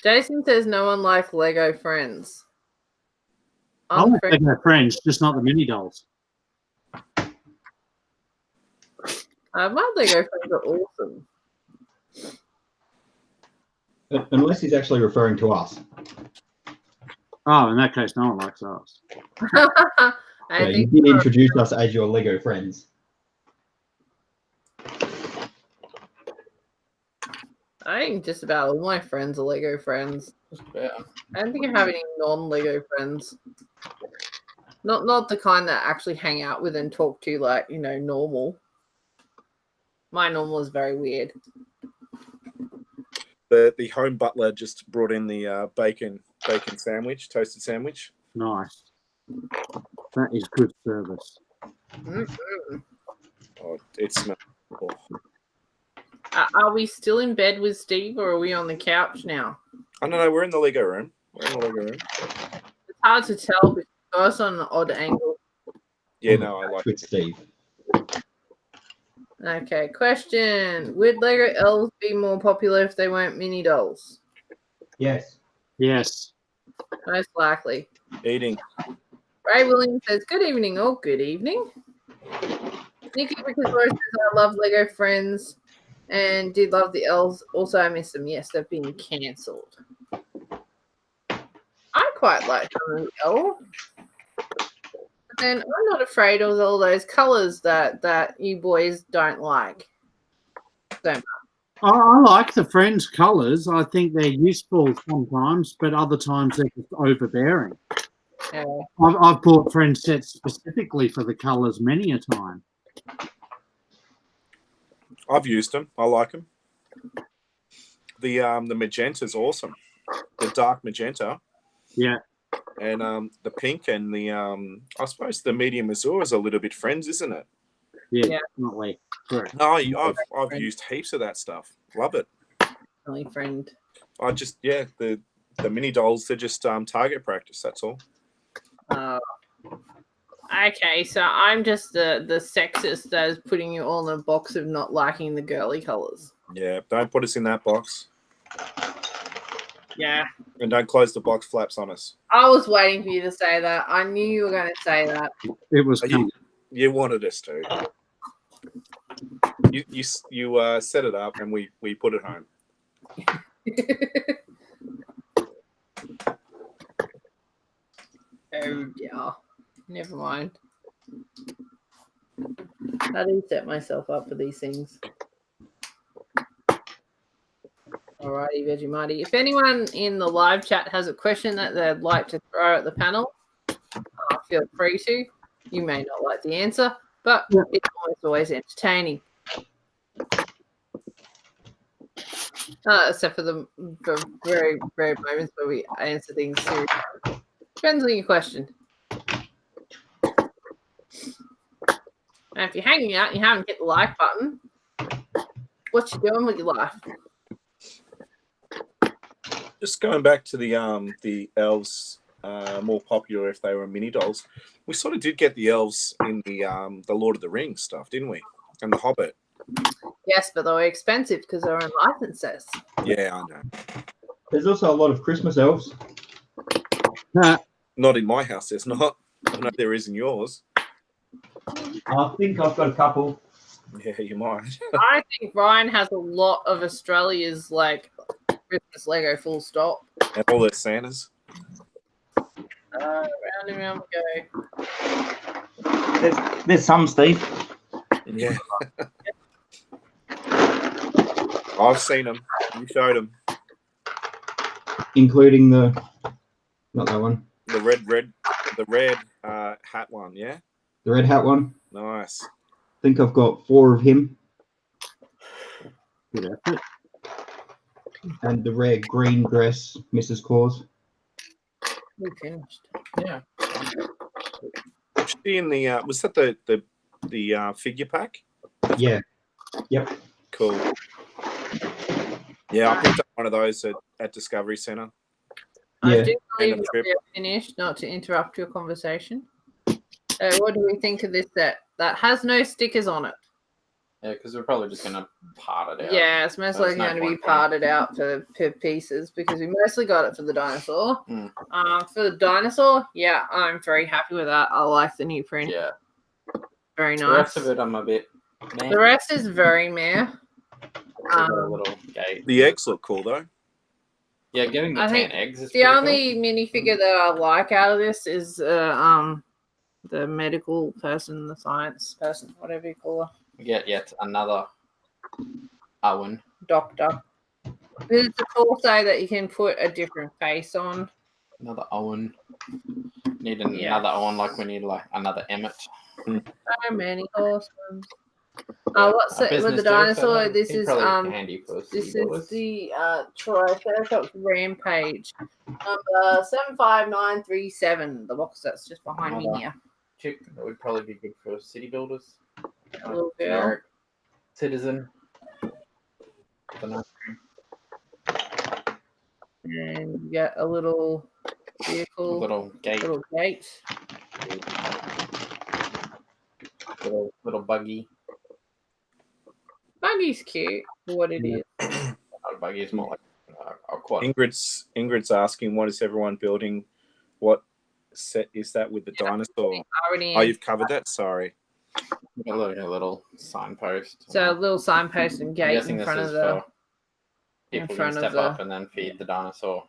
Jason says no one likes Lego friends. I like Lego friends, just not the mini dolls. My Lego friends are awesome. Unless he's actually referring to us. Oh, in that case, no one likes us. Yeah, you did introduce us as your Lego friends. I think just about all my friends are Lego friends. Yeah. I don't think I have any non-Lego friends. Not the kind that actually hang out with and talk to like, normal. My normal is very weird. The home butler just brought in the bacon sandwich, toasted sandwich. Nice. That is good service. Mm-hmm. Oh, it smells. Oh. Are we still in bed with Steve or are we on the couch now? I don't know. We're in the Lego room. It's hard to tell because it goes on an odd angle. Yeah, no, I like with it. Steve. Okay, question. Would Lego elves be more popular if they weren't mini dolls? Yes. Yes. Most likely. Eating. Ray Williams says, good evening or good evening. Nikki Rickasaurus says, I love Lego Friends and did love the elves. Also, I miss them. Yes, they've been cancelled. I quite like some of the elves. But then I'm not afraid of all those colours that you boys don't like. So I like the Friends colours. I think they're useful sometimes, but other times they're just overbearing. yeah. I've bought Friends sets specifically for the colours many a time. I've used them. I like them. The magenta's awesome. The dark magenta. Yeah. And the pink and the I suppose the medium azure is a little bit Friends, isn't it? Yeah, definitely. Correct. No, I've used heaps of that stuff. Love it. Only friend. I just the mini dolls, they're just target practice, that's all. Okay, so I'm just the sexist that is putting you all in a box of not liking the girly colours. Yeah, don't put us in that box. Yeah. And don't close the box flaps on us. I was waiting for you to say that. I knew you were going to say that. It was coming. You wanted us to. You set it up and we put it home. Oh, yeah. Never mind. I didn't set myself up for these things. Alrighty, Vegemite. If anyone in the live chat has a question that they'd like to throw at the panel, feel free to. You may not like the answer, but it's always entertaining. Except for the very, very moments where we answer things seriously. Depends on your question. And if you're hanging out and you haven't hit the like button, what you doing with your life? Just going back to the elves, more popular if they were mini dolls. We sort of did get the elves in the Lord of the Rings stuff, didn't we? And the Hobbit. Yes, but they were expensive because they were in licenses. Yeah, I know. There's also a lot of Christmas elves. Not in my house, there's not. I know there is in yours. I think I've got a couple. Yeah, you might. I think Ryan has a lot of Australia's like Christmas Lego full stop. And all their Santas. Round and round we go. There's some, Steve. Yeah. I've seen them. You showed them. Including not that one. The red hat one, yeah? The red hat one. Nice. I think I've got 4 of him. Good effort. And the red green dress, Mrs. Claus. We finished. Yeah. Should be in the was that the figure pack? Yeah. Yep. Cool. Yeah, I picked up one of those at Discovery Centre. I Yeah. do believe End of that trip. we are finished, not to interrupt your conversation. What do we think of this set? That has no stickers on it. Yeah, because we're probably just going to part it out. Yeah, it's most So likely there's no going to be point in it. parted out per pieces because we mostly got it for the dinosaur. Mm. For the dinosaur, yeah, I'm very happy with that. I like the new print. Yeah. Very The nice. rest of it, I'm a bit. Meh. The rest is very meh. We've got a little gate. The eggs look cool though. Yeah, getting the I 10 think eggs is The pretty only minifigure that I like out of this is the medical person, the science person, whatever you call her, cool. We get yet another Owen. doctor. There's a torso that you can put a different face on. Another Owen. Need Yeah. another Owen like we need like another Emmett. So many horsemen. What's it with the dinosaur? This is handy for this city builders. is the Triceratops Rampage number 75937. The box that's just behind me here. Chick that would probably be good for city builders. A little girl. Generic citizen. And you get a little vehicle, Little gate. little gate. Little buggy. Buggy's cute for what it is. Not a buggy, it's more like a quad. Ingrid's asking, what is everyone building? What set is that with the dinosaur? Already Oh, in. you've covered that. Sorry. A little signpost. So a little signpost and I'm gate guessing in this front is of the. for people who front of step the- up and then feed the dinosaur.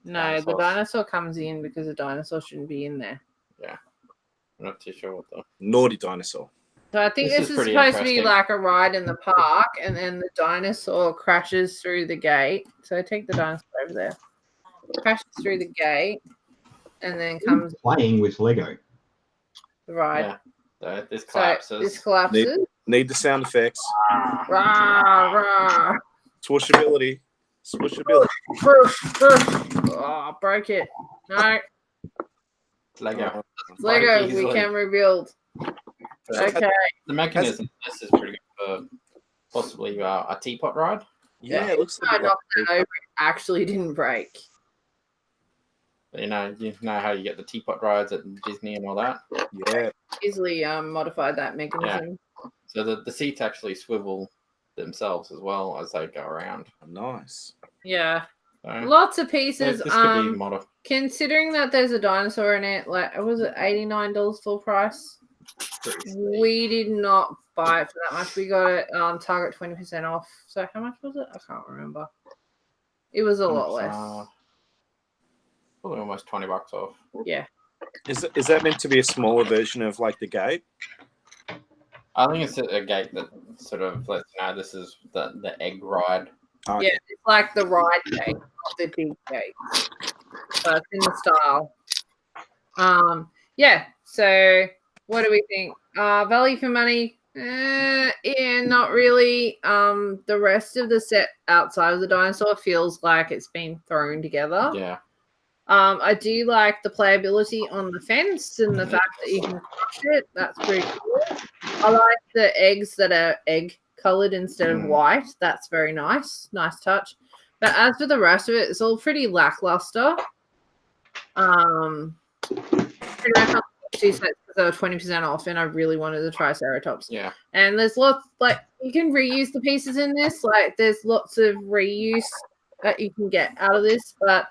No, the dinosaurs. dinosaur comes in because the dinosaur shouldn't be in there. I'm not too sure what the. Naughty dinosaur. So I think This this is is pretty supposed to be interesting. like a ride in the park, and then the dinosaur crashes through the gate. So take the dinosaur over there. Crashes through the gate, and then comes Playing with Lego. the ride. Yeah. So this So collapses. this collapses. Need the sound effects. Rah, rah. Swooshability. Swooshability. Oh, broke it. No, Lego. it's Lego. Easily. We can rebuild. Okay. The mechanism of this is pretty good for possibly a teapot ride. Yeah, Yeah. it looks I like knocked it over. It actually didn't break. You know how you get the teapot rides at Disney and all that. yeah. Easily modified that mechanism. So the seats actually swivel themselves as well as they go around. Nice. Yeah. So, Lots of pieces. this could be model. Considering that there's a dinosaur in it, like was it $89 full price? We did not buy it for that much. We got it Target 20% off. So how much was it? I can't remember. It was a lot less. Probably almost $20 off. Yeah. Is that meant to be a smaller version of like the gate? Oh, I think it's a gate that sort of lets you know this is the egg ride. Okay. Yeah, it's like the ride gate, not the big gate. So it's in the style. Yeah. So what do we think? Value for money? Yeah, not really. The rest of the set outside of the dinosaur feels like it's been thrown together. Yeah. I do like the playability on the fence and the fact that you can crush it. That's pretty cool. I like the eggs that are egg colored instead of white. That's very nice. Nice touch. But as for the rest of it, it's all pretty lackluster. Pretty much on 2 sets because they were 20% off, and I really wanted the Triceratops. Yeah. And there's lots, like, you can reuse the pieces in this. Like, there's lots of reuse that you can get out of this. But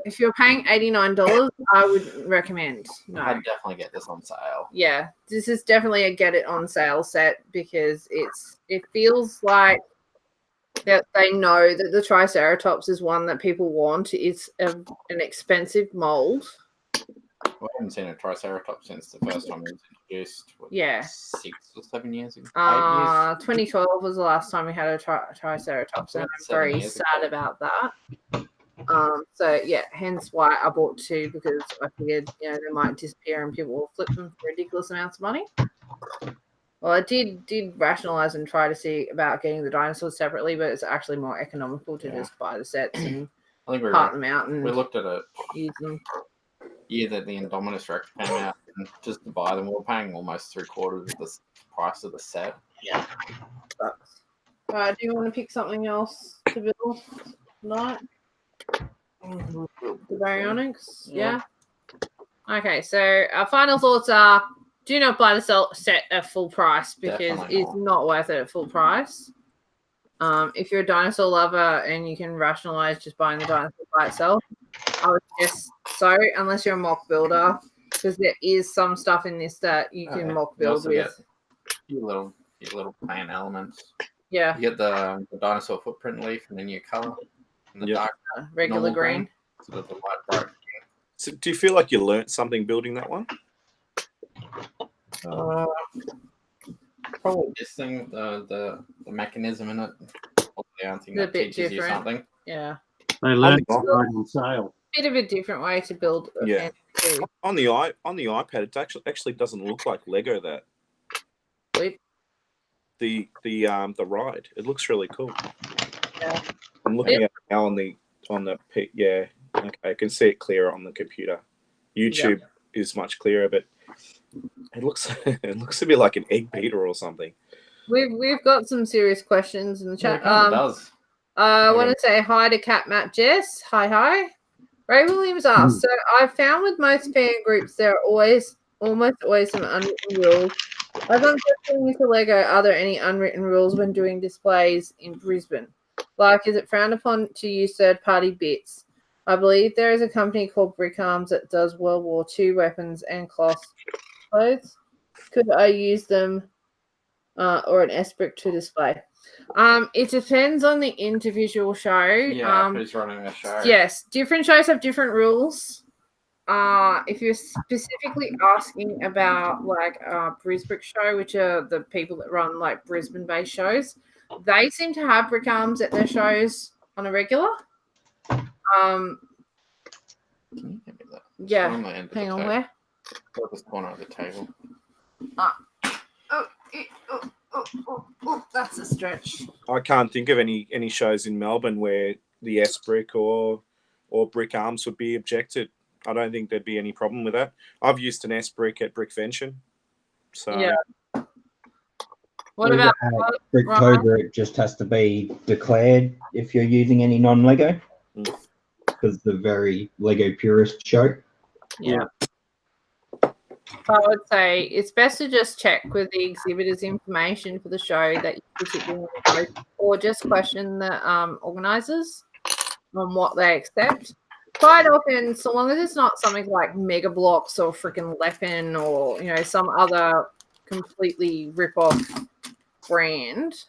if you're paying $89, I wouldn't recommend. No. I'd definitely get this on sale. Yeah, this is definitely a get it on sale set because it feels like that they know that the Triceratops is one that people want. It's an expensive mold. We haven't seen a Triceratops since the first time it was introduced. Yeah. 6 or 7 years ago. 8 years. 2012 was the last time we had a Triceratops, and I'm 7 very years sad ago. about that. So yeah, hence why I bought 2 because I figured they might disappear and people will flip them for ridiculous amounts of money. Well, I did rationalize and try to see about getting the dinosaurs separately, but it's actually more economical to just buy the sets and I think part them out and we looked at it use them. year that the Indominus Rex came out, and just to buy them, we were paying almost 3/4 of the price of the set. Yeah. Sucks. All right, do you want to pick something else to build tonight? The Baryonyx? Yeah. Okay, so our final thoughts are: do not buy the set at full price because Definitely it's not worth it at full price. If you're a dinosaur lover and you can rationalize just buying the dinosaur by itself, I would guess so, unless you're a mock builder, because there is some stuff in this that you can mock build also with. Get your little plant elements. Yeah, You get the dinosaur footprint leaf and then your color. And the dark regular normal green. Sort of the light bright. So do you feel like you learnt something building that one? Probably this thing, the mechanism in it. Probably the only thing It's a that bit teaches you different. something. Yeah, They learned On to the- ride on sale. bit of a different way to build. A Yeah. fantasy too. On the iPad, it actually doesn't look like Lego. That Wait. the ride, it looks really cool. Yeah. I'm looking at it now on the yeah. Okay, I can see it clearer on the computer. YouTube is much clearer, but it looks a bit like an egg beater or something. We've got some serious questions in the Yeah, chat. it kind of does. I want to say hi to Cat Matt Jess. Hi. Ray Williams asks, so I've found with most fan groups there are almost always some unwritten rules. As I'm getting into Lego, are there any unwritten rules when doing displays in Brisbane? Like, is it frowned upon to use third-party bits? I believe there is a company called Brick Arms that does World War II weapons and cloths. Could I use them or an S-Brick to display? It depends on the individual show. Yeah, who's running the show? Yes, different shows have different rules. If you're specifically asking about like Brisbrick show, which are the people that run like Brisbane-based shows, they seem to have Brick Arms at their shows on a regular. Can you give me that? Yeah. On the end of Hang the on, table. where? Go to this corner of the table. That's a stretch. I can't think of any shows in Melbourne where the S-Brick or Brick Arms would be objected. I don't think there'd be any problem with that. I've used an S-Brick at Brickvention. So Yeah. What about Bricktober? It just has to be declared if you're using any non-Lego, because the very Lego purist show. Yeah. I would say it's best to just check with the exhibitors' information for the show that you particularly want to go, or just question the organisers. on what they accept. Quite often, so long as it's not something like Mega Blocks or freaking Leppin or some other completely rip-off brand,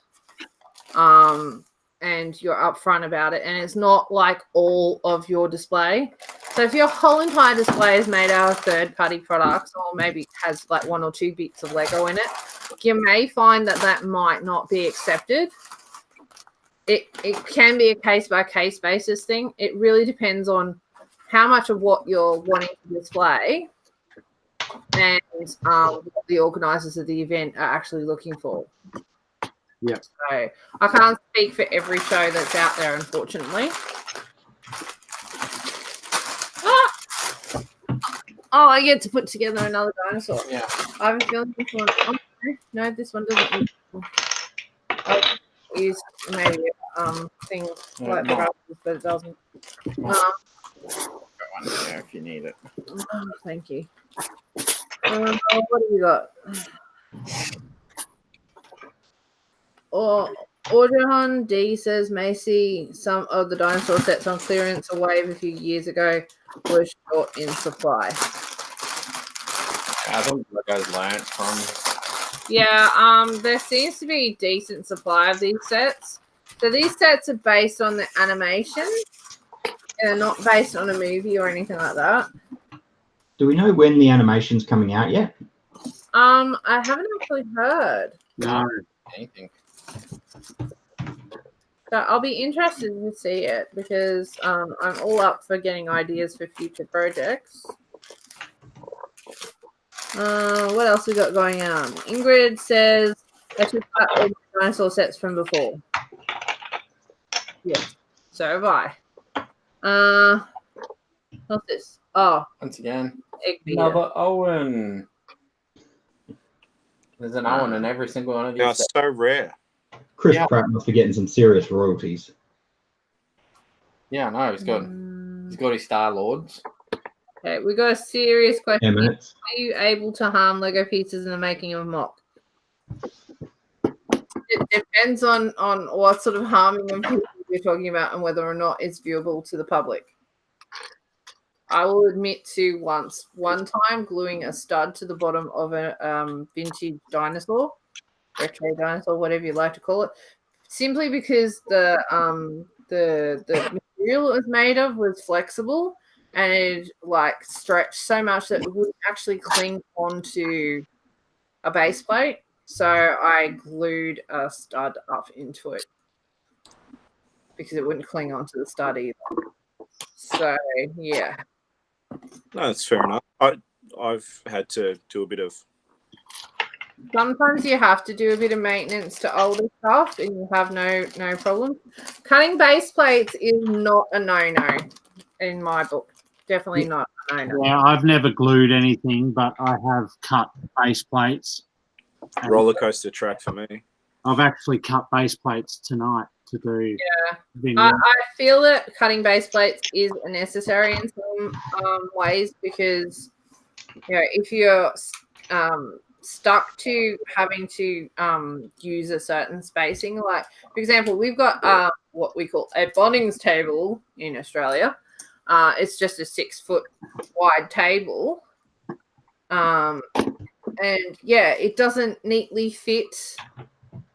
and you're upfront about it, and it's not like all of your display. So if your whole entire display is made out of third-party products, or maybe has like 1 or 2 bits of Lego in it, you may find that might not be accepted. It can be a case-by-case basis thing. It really depends on how much of what you're wanting to display and what the organisers of the event are actually looking for. Yeah. So I can't speak for every show that's out there, unfortunately. Oh, I get to put together another dinosaur. Yeah. I have a feeling this one. Oh, no, this one doesn't. I'll use maybe things like the others, but it doesn't. Got one there if you need it. Oh, thank you. What do you got? Orjahan D says Macy, some of the dinosaur sets on clearance or wave a few years ago were short in supply. I think you guys learned from. Yeah, there seems to be decent supply of these sets. So these sets are based on the animation. They're not based on a movie or anything like that. Do we know when the animation's coming out yet? I haven't actually heard. No. Anything. So I'll be interested to see it because I'm all up for getting ideas for future projects. What else we got going on? Ingrid says I should cut all the dinosaur sets from before. Yes, so have I. What's this? Oh, Once again, egg beater. another Owen. There's an Owen in every single one of these. Now, sets. so rare. Chris Yeah. Pratt must be getting some serious royalties. Yeah, I know. He's got his Star Lords. Okay, we got a serious question. 10 minutes. Are you able to harm Lego pieces in the making of mock? It depends on what sort of harming of pieces you're talking about and whether or not it's viewable to the public. I will admit to one time gluing a stud to the bottom of a vintage dinosaur, retro dinosaur, whatever you like to call it, simply because the material it was made of was flexible and it like stretched so much that it wouldn't actually cling onto a base plate. So I glued a stud up into it because it wouldn't cling onto the stud either. So yeah. No, that's fair enough. I've had to do a bit of. Sometimes you have to do a bit of maintenance to older stuff and you have no problem. Cutting base plates is not a no-no in my book. Definitely not a no-no. Yeah, I've never glued anything, but I have cut base plates. And Roller coaster track for me. I've actually cut base plates tonight to do video. I feel that cutting base plates is necessary in some ways because if you're stuck to having to use a certain spacing, like for example, we've got what we call a Bonnings table in Australia. It's just a 6-foot wide table, and yeah, it doesn't neatly fit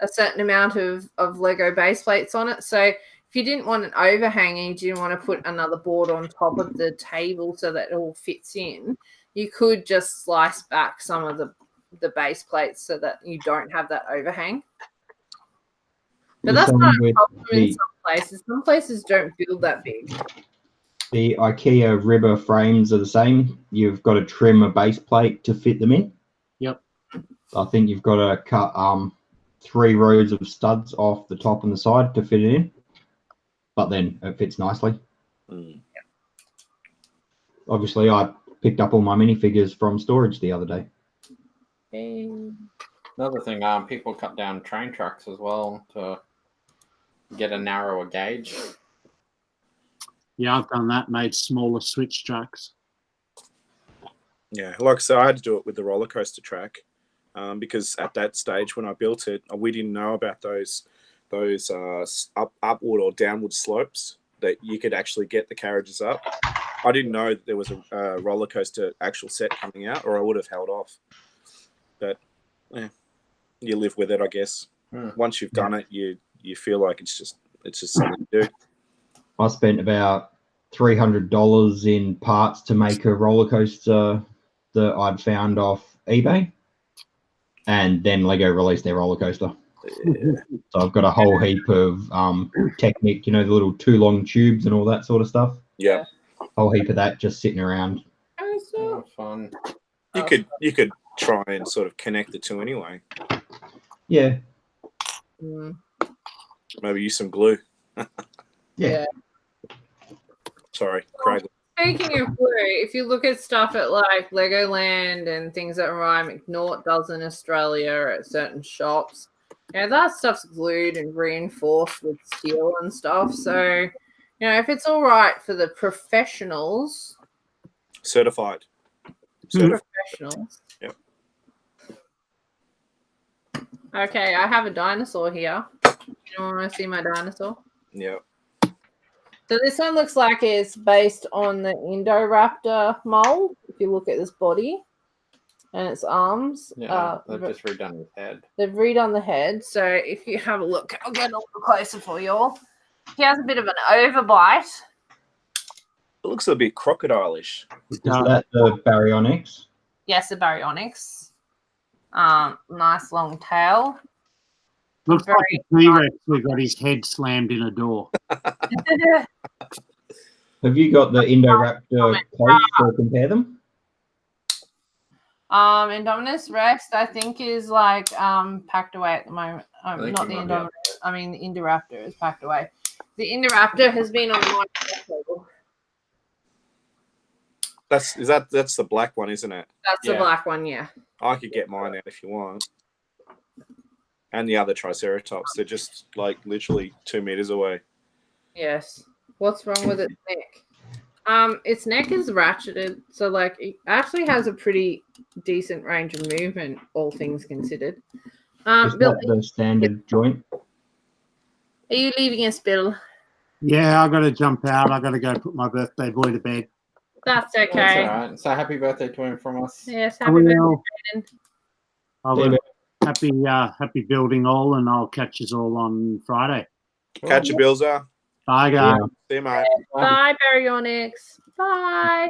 a certain amount of Lego base plates on it. So if you didn't want an overhang and you didn't want to put another board on top of the table so that it all fits in, you could just slice back some of the base plates so that you don't have that overhang. But that's not a problem in some places. Some places don't build that big. The IKEA ribber frames are the same. You've got to trim a base plate to fit them in. Yep. I think you've got to cut 3 rows of studs off the top and the side to fit it in. But then it fits nicely. Mm. Obviously, I picked up all my minifigures from storage the other day. Another thing, people cut down train tracks as well to get a narrower gauge. Yeah, I've done that, made smaller switch tracks. Yeah, like I said, I had to do it with the roller coaster track because at that stage when I built it, we didn't know about those upward or downward slopes that you could actually get the carriages up. I didn't know that there was a roller coaster actual set coming out, or I would have held off. But yeah, you live with it, I guess. Once you've done it, you feel like it's just something to do. I spent about $300 in parts to make a roller coaster that I'd found off eBay, and then Lego released their roller coaster. Yeah. So I've got a whole heap of Technic, the little 2 long tubes and all that sort of stuff. Yeah. Whole heap of that just sitting around. Oh, fun. You could try and sort of connect the two anyway. Yeah. Maybe use some glue. Yeah. Sorry, Craig. Speaking of glue, if you look at stuff at like Legoland and things that Ryan McNaught does in Australia at certain shops, that stuff's glued and reinforced with steel and stuff. So, if it's all right for the professionals. Certified. Professionals. Yep. Okay, I have a dinosaur here. You want to see my dinosaur? Yeah. So this one looks like it's based on the Indoraptor mold. If you look at this body and its arms. Yeah, they've just redone his head. They've redone the head. So if you have a look, I'll get a little closer for you all. He has a bit of an overbite. It looks a bit crocodile-ish. Is that the Baryonyx? Yes, the Baryonyx. Nice long tail. Looks like a T-Rex who got his head slammed in a door. Have you got the Indoraptor plates to compare them? Indominus Rex, I think, is like packed away at the moment. Not the Indominus. I mean, the Indoraptor is packed away. The Indoraptor has been on my table. That's the black one, isn't it? That's the black one, yeah. I could get mine out if you want. And the other Triceratops. They're just like literally 2 meters away. Yes. What's wrong with its neck? Its neck is ratcheted, so like it actually has a pretty decent range of movement, all things considered. Is Bill, that the standard joint? are you leaving us, Bill? Yeah, I got to jump out. I got to go put my birthday boy to bed. That's okay. That's all right. So happy birthday to him from us. Yes, I happy birthday, will. Aiden. I will. Happy building all, and I'll catch you all on Friday. Catch your bills out. Bye, guys. See you, mate. Bye, Baryonyx. Bye.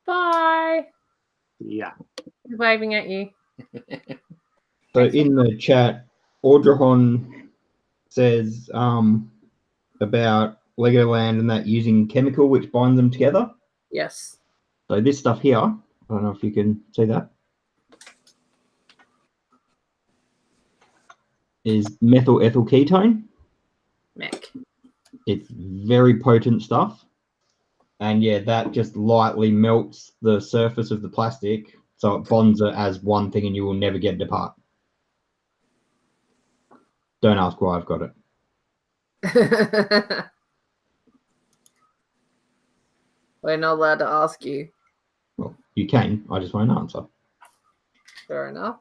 Bye. Yeah. He's waving at you. So in the chat, Audrahon says about Legoland and that using chemical which binds them together. Yes. So this stuff here, I don't know if you can see that, is methyl ethyl ketone. Mech. It's very potent stuff. And yeah, that just lightly melts the surface of the plastic, so it bonds it as one thing and you will never get it apart. Don't ask why I've got it. We're not allowed to ask you. Well, you can, I just won't answer. Fair enough.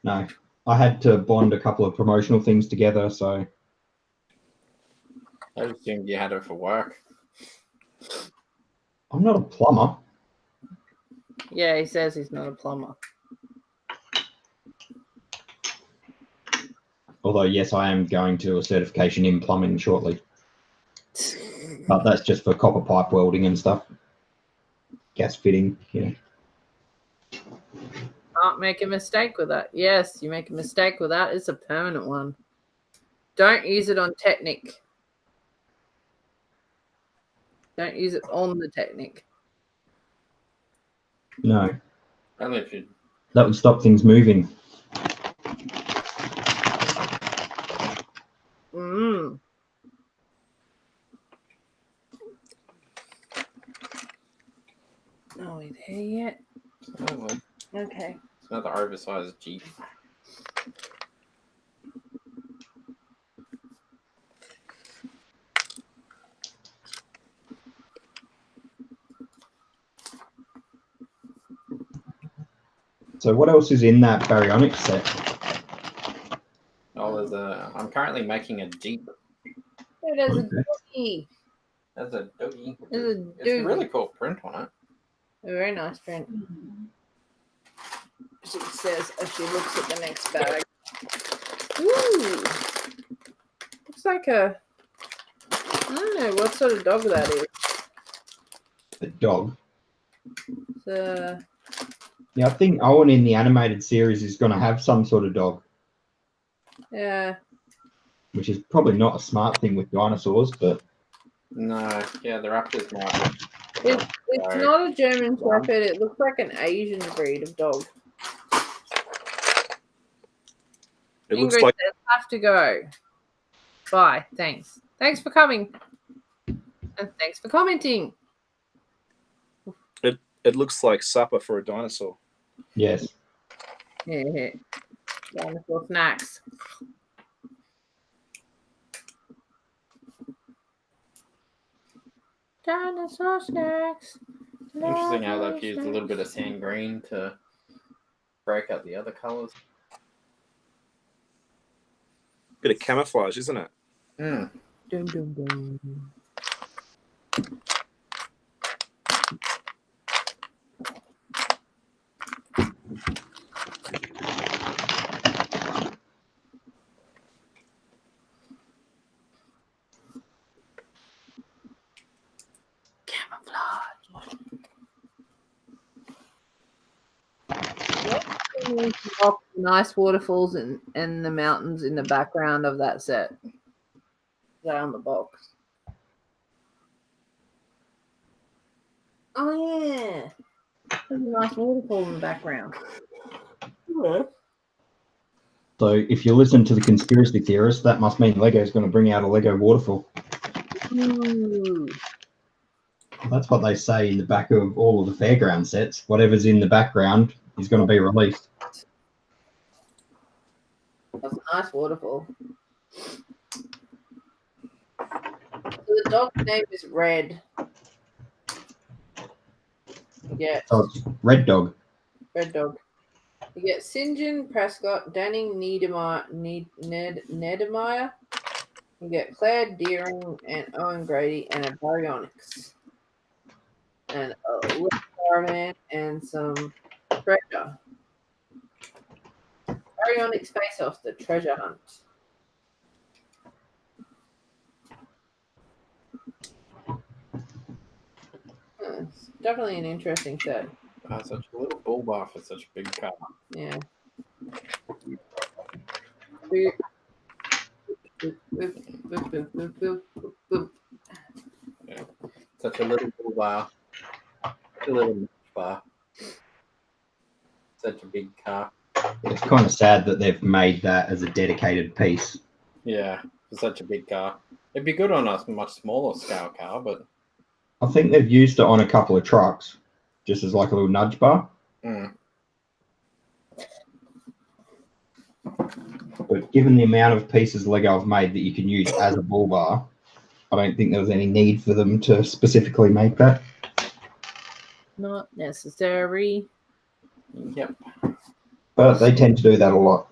No, I had to bond a couple of promotional things together, so... I just assumed you had it for work. I'm not a plumber. Yeah, he says he's not a plumber. Although, yes, I am going to a certification in plumbing shortly. But that's just for copper pipe welding and stuff. Gas fitting, Can't make a mistake with that. Yes, you make a mistake with that. It's a permanent one. Don't use it on Technic. Don't use it on the Technic. No, Only if you. that would stop things moving. Are we there yet? Oh, well, Okay. it's another oversized Jeep. So what else is in that Baryonyx set? Oh, I'm currently making a Jeep Oh, there's a Okay. doggy. That's a doggy. There's a It's a dude. really cool print on it. A very nice print. She says as she looks at the next bag. Ooh. Looks like a, I don't know what sort of dog that is. A dog. It's a, Yeah, I think Owen in the animated series is going to have some sort of dog, yeah. which is probably not a smart thing with dinosaurs, but No, yeah, the raptors might. It's not a German Shepherd. It looks like an Asian breed of dog. It looks Ingrid like says, have to go. Bye. Thanks. Thanks for coming. And thanks for commenting. it looks like supper for a dinosaur. yes. Yeah. Dinosaur snacks. Dinosaur snacks. Interesting how they've used a little bit of sand green to break up the other colours. Bit of camouflage, isn't it? Mm. Dun, dun, dun. Camouflage. Nice waterfalls and the mountains in the background of that set. That on the box. Oh yeah, there's a nice waterfall in the background. Yeah. So if you listen to the conspiracy theorists, that must mean Lego's going to bring out a Lego waterfall. Ooh. That's what they say in the back of all of the fairground sets. Whatever's in the background is going to be released. That's a nice waterfall. So the dog's name is Red. Yeah, So it's Red Dog. Red Dog. You get St. John, Prescott, Danning, Niedermeyer. You get Claire Deering and Owen Grady and a Baryonyx. And a little Starman and some treasure. Baryonyx face off the treasure hunt. It's definitely an interesting set. Such a little bull bar for such a big car. Yeah. Boop. Boop, boop, boop, boop, boop, boop, boop, boop. Yeah. Such a little bull bar. Such a little bar. Such a big car. It's kind of sad that they've made that as a dedicated piece. Yeah, for such a big car. It'd be good on a much smaller scale car, but I think they've used it on a couple of trucks, just as like a little nudge bar. But given the amount of pieces Lego have made that you can use as a bull bar, I don't think there was any need for them to specifically make that. Not necessary. yep. But they tend to do that a lot.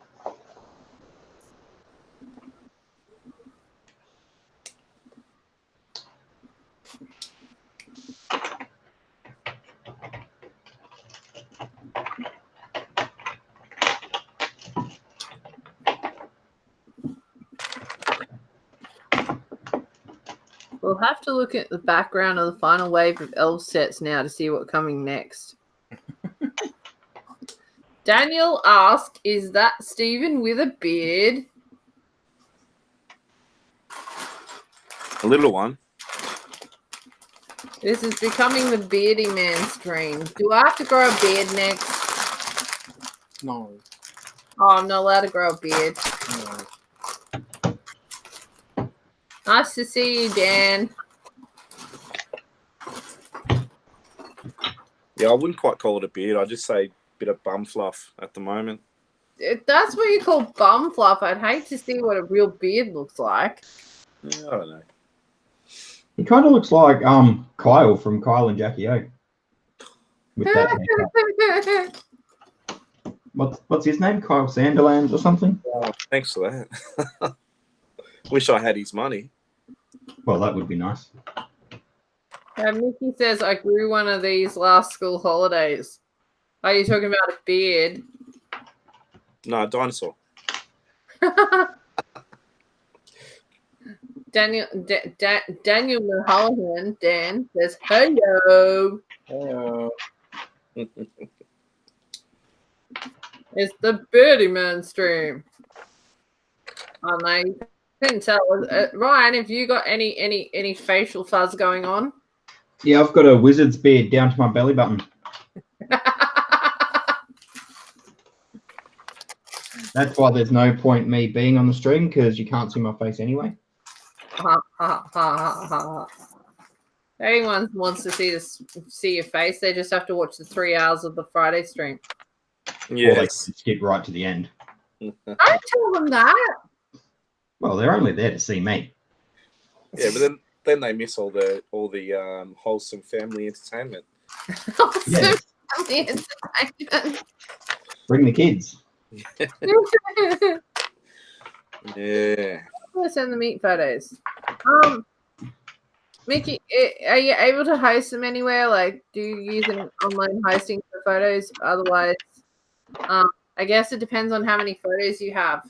We'll have to look at the background of the final wave of elf sets now to see what's coming next. Daniel asked, is that Stephen with a beard? A little one. This is becoming the beardy man stream. Do I have to grow a beard next? No. Oh, I'm not allowed to grow a beard. No. Nice to see you, Dan. Yeah, I wouldn't quite call it a beard. I'd just say a bit of bum fluff at the moment. If that's what you call bum fluff, I'd hate to see what a real beard looks like. Yeah, I don't know. He kind of looks like Kyle from Kyle and Jackie O. With that haircut. What's his name? Kyle Sanderlands or something? Oh, thanks for that. Wish I had his money. Well, that would be nice. Mickey says, I grew one of these last school holidays. Are you talking about a beard? No, dinosaur. Daniel Mulholland, Dan, says, hello. Hello. It's the Birdie Man stream. Oh, no, you couldn't tell. Ryan, have you got any facial fuzz going on? Yeah, I've got a wizard's beard down to my belly button. That's why there's no point me being on the stream, because you can't see my face anyway. If anyone wants to see your face, they just have to watch the 3 hours of the Friday stream. Or they Yes. can skip right to the end. Don't tell them that. Well, they're only there to see me. Yeah, but then they miss all the wholesome family entertainment. Yeah. Bring the kids. Yeah. Let's send the meat photos. Mickey, are you able to host them anywhere? Like, do you use an online hosting for photos? Otherwise, I guess it depends on how many photos you have.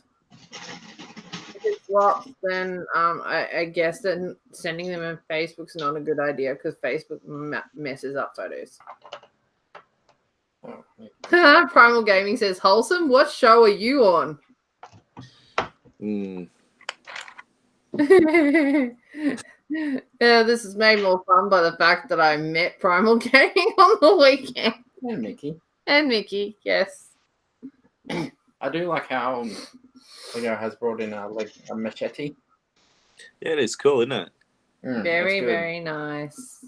If it's lots, then I guess that sending them on Facebook's not a good idea because Facebook messes up photos. Oh, yeah. Primal Gaming says, wholesome, what show are you on? Yeah, this is made more fun by the fact that I met Primal Gaming on the weekend. And Mickey. And Mickey, yes. I do like how Lego has brought in a machete. Yeah, it is cool, isn't it? Very, very nice.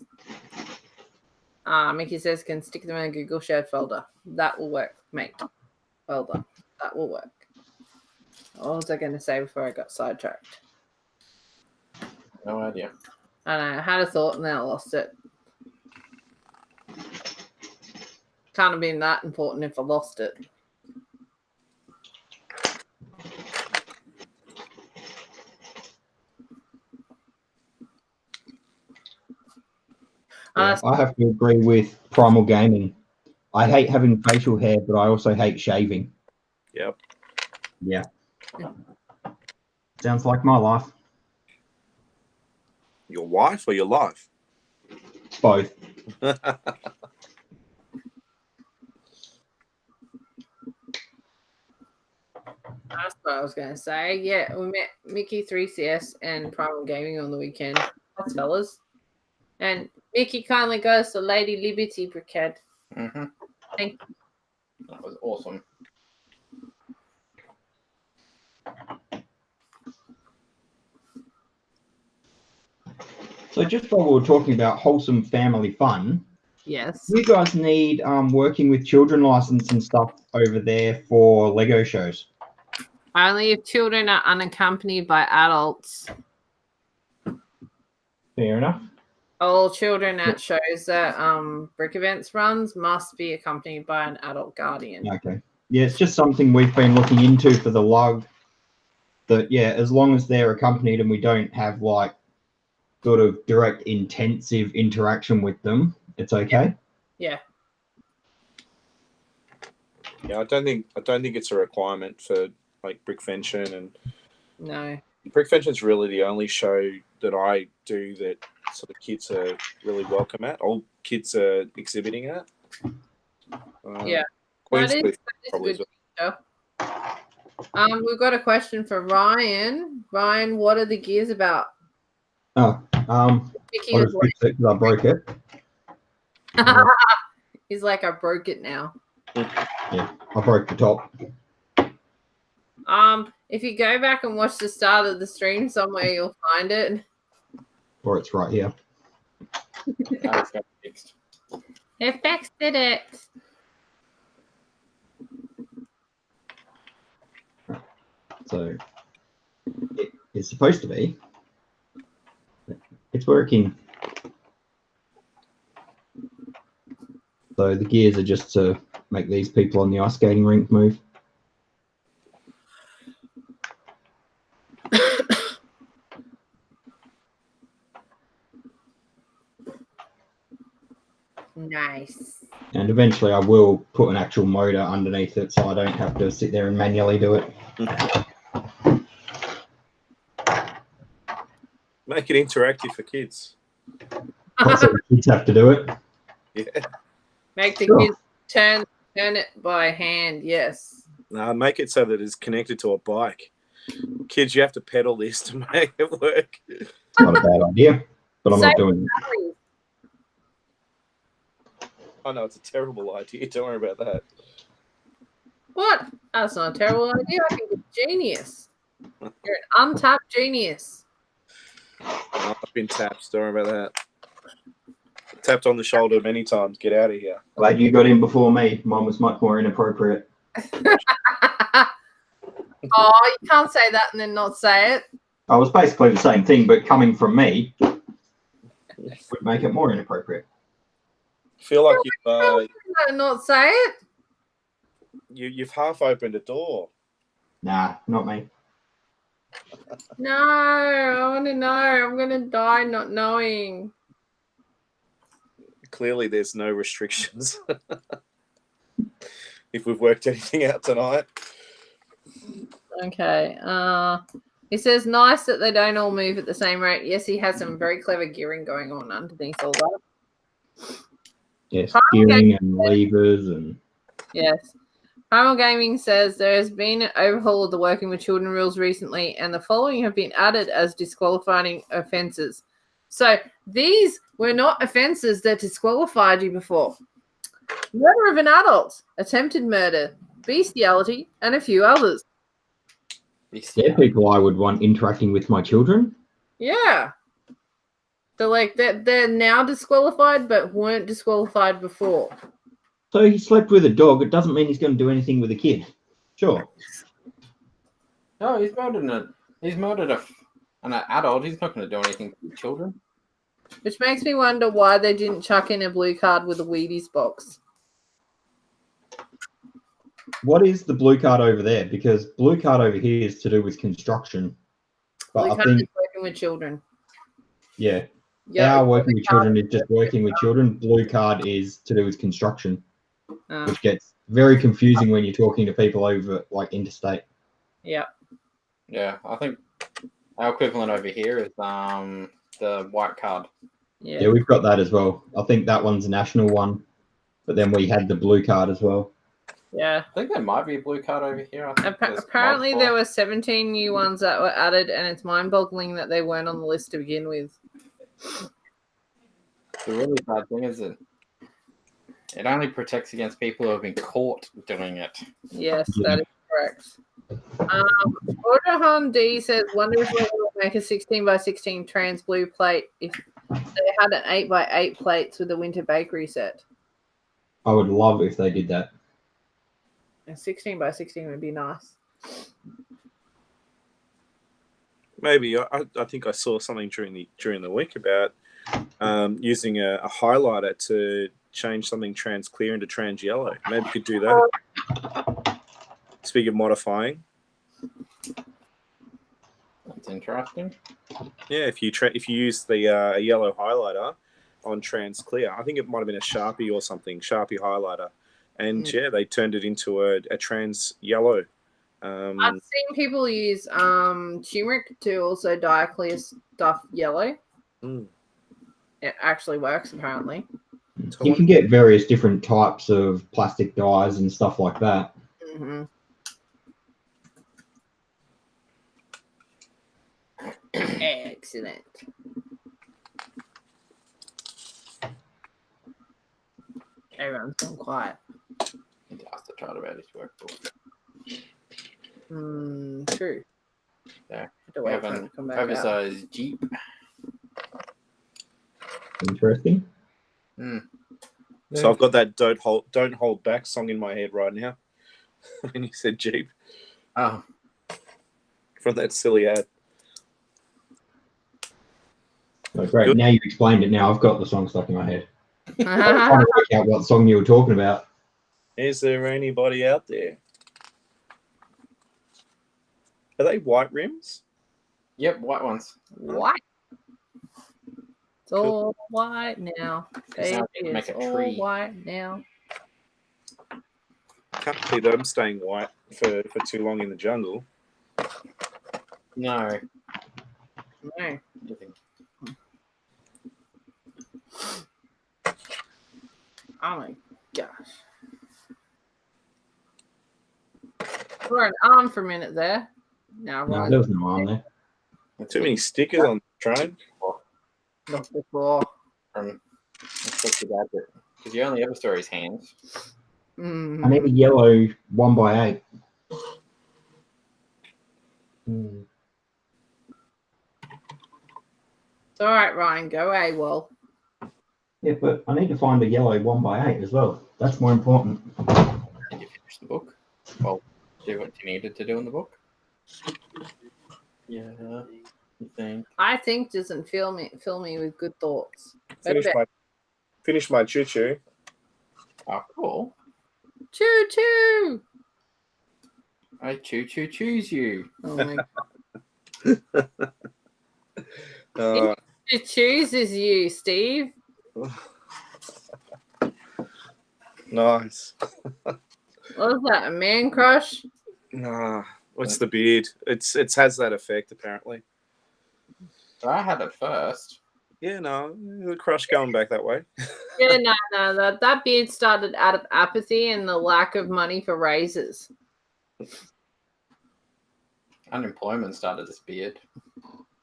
Mickey says can stick them in a Google shared folder. That will work, mate. Well done. That will work. What was I going to say before I got sidetracked? No idea. I don't know. I had a thought and then I lost it. Can't have been that important if I lost it. Yeah, I have to agree with Primal Gaming. I hate having facial hair, but I also hate shaving. Yep. Yeah. Sounds like my life. Your wife or your life? Both. That's what I was going to say. Yeah, we met Mickey 3CS and Primal Gaming on the weekend. That's fellas. And Mickey kindly goes to Lady Liberty Brickhead. Mm-hmm. Thank you. That was awesome. So just while we were talking about wholesome family fun, Yes. you guys need working with children license and stuff over there for Lego shows. Only if children are unaccompanied by adults. Fair enough. All children at shows that Brick Events runs must be accompanied by an adult guardian. Okay. Yeah, it's just something we've been looking into for the lug. That, yeah, as long as they're accompanied and we don't have like sort of direct intensive interaction with them, it's okay. Yeah. Yeah, I don't think it's a requirement for like Brickvention, and No. Brickvention's really the only show that I do that sort of kids are really welcome at. All kids are exhibiting at. Yeah. Queen's That is Cliff a probably good show. We've got a question for Ryan. Ryan, what are the gears about? Oh, Mickey I was just fixed it because I broke it. like, he's like, I broke it now. Yeah, I broke the top. If you go back and watch the start of the stream somewhere, you'll find it. Or it's right here. That's got fixed. They fixed it. So it's supposed to be. It's working. So the gears are just to make these people on the ice skating rink move. Nice. And eventually I will put an actual motor underneath it so I don't have to sit there and manually do it. Make it interactive for kids. So the kids have to do it. Yeah. Make the Sure. kids turn it by hand. Yes. No, make it so that it's connected to a bike. Kids, you have to pedal this to make it work. It's not a bad idea, but I'm not Save doing it. batteries. I know it's a terrible idea. Don't worry about that. What? That's not a terrible idea. I think it's genius. You're an untapped genius. I've been tapped. Don't worry about that. Tapped on the shoulder many times. Get out of here. Glad you got in before me. Mine was much more inappropriate. Oh, you can't say that and then not say it. I was basically the same thing, but coming from me would make it more inappropriate. I feel like Not say it. you've half opened a door. Nah, not me. No, I want to know. I'm going to die not knowing. Clearly, there's no restrictions. If we've worked anything out tonight. Okay. He says, nice that they don't all move at the same rate. Yes, he has some very clever gearing going on underneath all that. Yes, Primal gearing and levers and Yes. Primal Gaming says there has been an overhaul of the working with children rules recently, and the following have been added as disqualifying offences. So these were not offences that disqualified you before. Murder of an adult, attempted murder, bestiality, and a few others. they're people I would want interacting with my children. Yeah. So like they're now disqualified but weren't disqualified before. So he slept with a dog. It doesn't mean he's going to do anything with a kid. Sure. No, he's murdered an adult. He's not going to do anything to children. Which makes me wonder why they didn't chuck in a blue card with a Wheaties box. What is the blue card over there? Because blue card over here is to do with construction. But Blue I card think, is working with children. yeah, Yeah, our working with children is just working with children. Blue card is to do with construction, which gets very confusing when you're talking to people over like interstate. Yeah. Yeah, I think our equivalent over here is the white card. Yeah, we've got that as well. I think that one's a national one, but then we had the blue card as well. Yeah. I think there might be a blue card over here. I think there's Apparently multiple. there were 17 new ones that were added, and it's mind-boggling that they weren't on the list to begin with. The really bad thing is that it only protects against people who have been caught doing it. Yes, that is correct. Orderham D says, wonder if we will make a 16x16 trans blue plate if they had an 8x8 plates with a winter bakery set. I would love if they did that. A 16x16 would be nice. Maybe I think I saw something during the week about using a highlighter to change something trans clear into trans yellow. Maybe you could do that. Speak of modifying. That's interesting. Yeah, if you use the yellow highlighter on trans clear, I think it might have been a Sharpie or something, Sharpie highlighter, and yeah, they turned it into a trans yellow. I've seen people use turmeric to also dye clear stuff yellow. It actually works, apparently. You can get various different types of plastic dyes and stuff like that. Mm-hmm. Excellent. Everyone's gone quiet. He has to try about his workbook. True. Yeah. To We wait have for him an to come back out. oversized Jeep. Interesting. So I've got that "Don't Hold Back" song in my head right now. And you said Jeep Oh, from that silly ad. Oh, great. Good. Now you've explained it. Now I've got the song stuck in my head. I was trying to work out what song you were talking about. Is there anybody out there? Are they white rims? yep, white ones. What? It's all white now. Baby, now they can make it's a all tree. white now. Can't see them staying white for too long in the jungle. No. No. You think? Oh my gosh. For an arm for a minute there. Now, No, right. there was no arm there. Too many stickers on the train. Not before. Because you only ever saw his hands. I need a yellow 1x8. Mm. It's all right, Ryan. Go AWOL. Yeah, but I need to find a yellow 1x8 as well. That's more important. Did you finish the book? Well, do what you needed to do in the book? Yeah, you think? I think doesn't fill me with good thoughts. But Finish my choo-choo. Oh, cool. choo choo. I choose you. Oh my Uh, It chooses you, Steve. nice. What was that? A man crush? Nah, what's the beard? It has that effect apparently. I had it first. Yeah, no, the crush going back that way. Yeah, no. That beard started out of apathy and the lack of money for raises. Unemployment started this beard.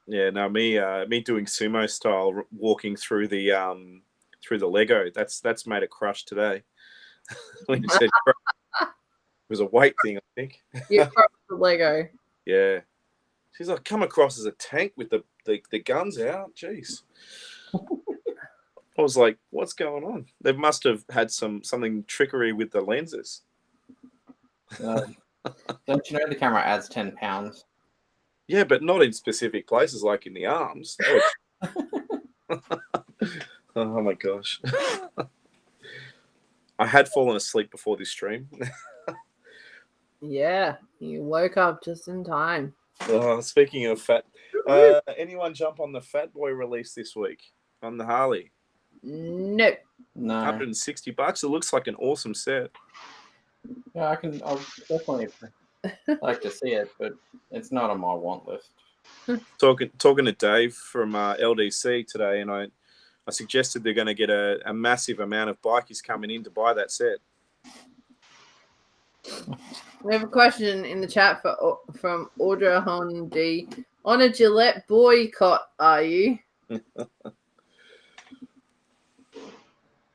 Yeah, no, me doing sumo style, walking through the Lego. That's made a crush today. When you said crush, it was a weight thing, I think. You crossed the Lego. Yeah, she's like come across as a tank with the guns out. Jeez. I was like, what's going on? They must have had something trickery with the lenses. Don't you know the camera adds 10 pounds? Yeah, but not in specific places like in the arms. Oh my gosh. I had fallen asleep before this stream. Yeah, you woke up just in time. Oh, speaking of fat, anyone jump on the Fat Boy release this week on the Harley? No. No. $160. It looks like an awesome set. Yeah, I'll definitely like to see it, but it's not on my want list. Talking to Dave from LDC today, and I suggested they're going to get a massive amount of bikies coming in to buy that set. We have a question in the chat from Audra Hondi. On a Gillette boycott, are you?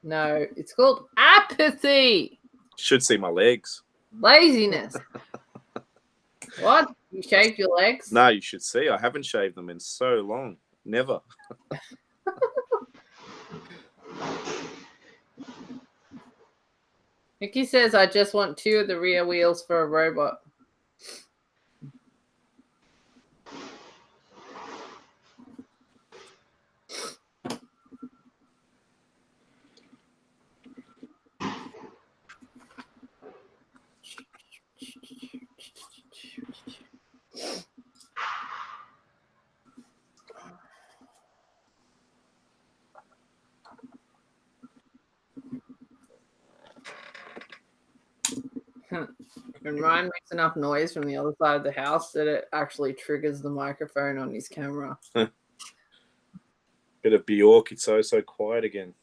No, it's called apathy. Should see my legs. Laziness. What? You shaved your legs? No, you should see. I haven't shaved them in so long. Never. Mickey says, I just want 2 of the rear wheels for a robot. When Ryan makes enough noise from the other side of the house that it actually triggers the microphone on his camera. Bit of Bjork. It's so quiet again.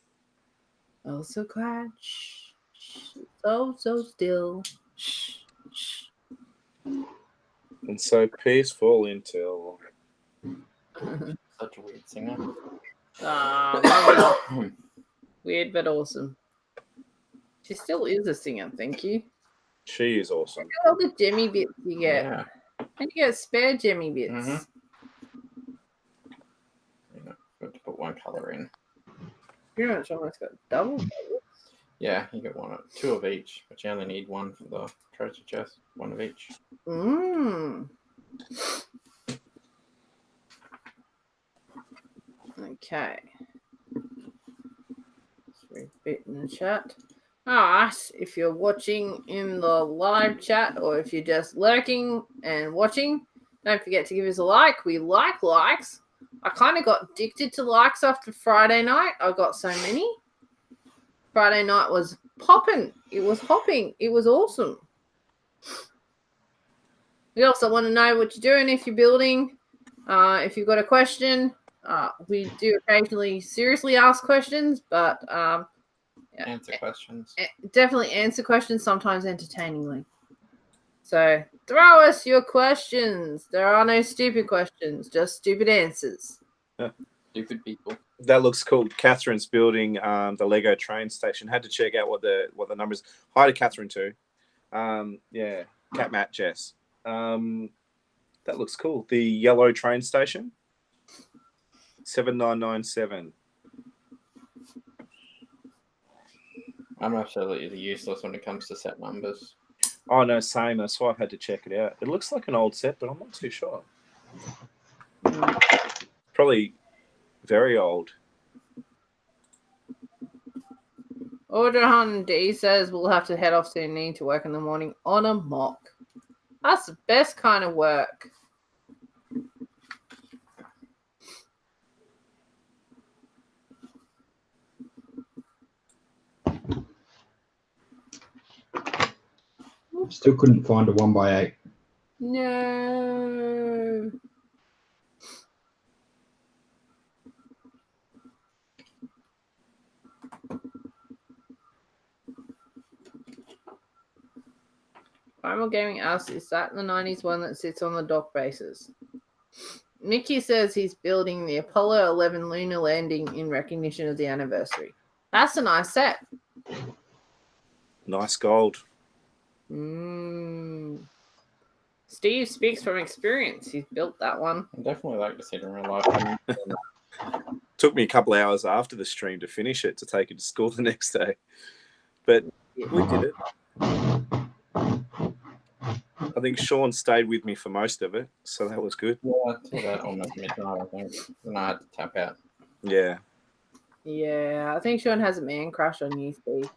Oh, so quiet. Shh, shh. So still. Shh, shh. And so peaceful until... Such a weird singer. Weird but awesome. She still is a singer, thank you. She is awesome. Look at all the Jemmy bits you get. Yeah. And you get spare Jemmy bits. Mhm. Yeah, got to put one colour in. Pretty much almost got double. Yeah, you get 2 of each, but you only need 1 for the treasure chest. 1 of each. Okay. Let's read a bit in the chat. Alright, if you're watching in the live chat or if you're just lurking and watching, don't forget to give us a like. We like likes. I kind of got addicted to likes after Friday night. I got so many. Friday night was popping. It was hopping. It was awesome. We also want to know what you're doing if you're building. If you've got a question, we do occasionally seriously ask questions, but Answer questions. definitely answer questions, sometimes entertainingly. So throw us your questions. There are no stupid questions, just stupid answers. Stupid people. That looks cool. Catherine's building the Lego train station. Had to check out what the numbers. Hi to Catherine too. Yeah, Cat Matt Jess. That looks cool. The yellow train station. 7997. I'm absolutely useless when it comes to set numbers. Oh no, same. That's why I've had to check it out. It looks like an old set, but I'm not too sure. Probably very old. Audrey D says we'll have to head off soon. Need to work in the morning on a mock. That's the best kind of work. Still couldn't find a 1x8. No. Primal Gaming asks, is that the 90s one that sits on the dock bases? Mickey says he's building the Apollo 11 lunar landing in recognition of the anniversary. That's a nice set. Nice gold. Steve speaks from experience. He's built that one. I'd definitely like to see it in real life. Took me a couple of hours after the stream to finish it to take it to school the next day, but we did it. I think Sean stayed with me for most of it, so that was good. Yeah, till that almost midnight, I think. Then I had to tap out. Yeah. Yeah, I think Sean has a man crush on you, Steve.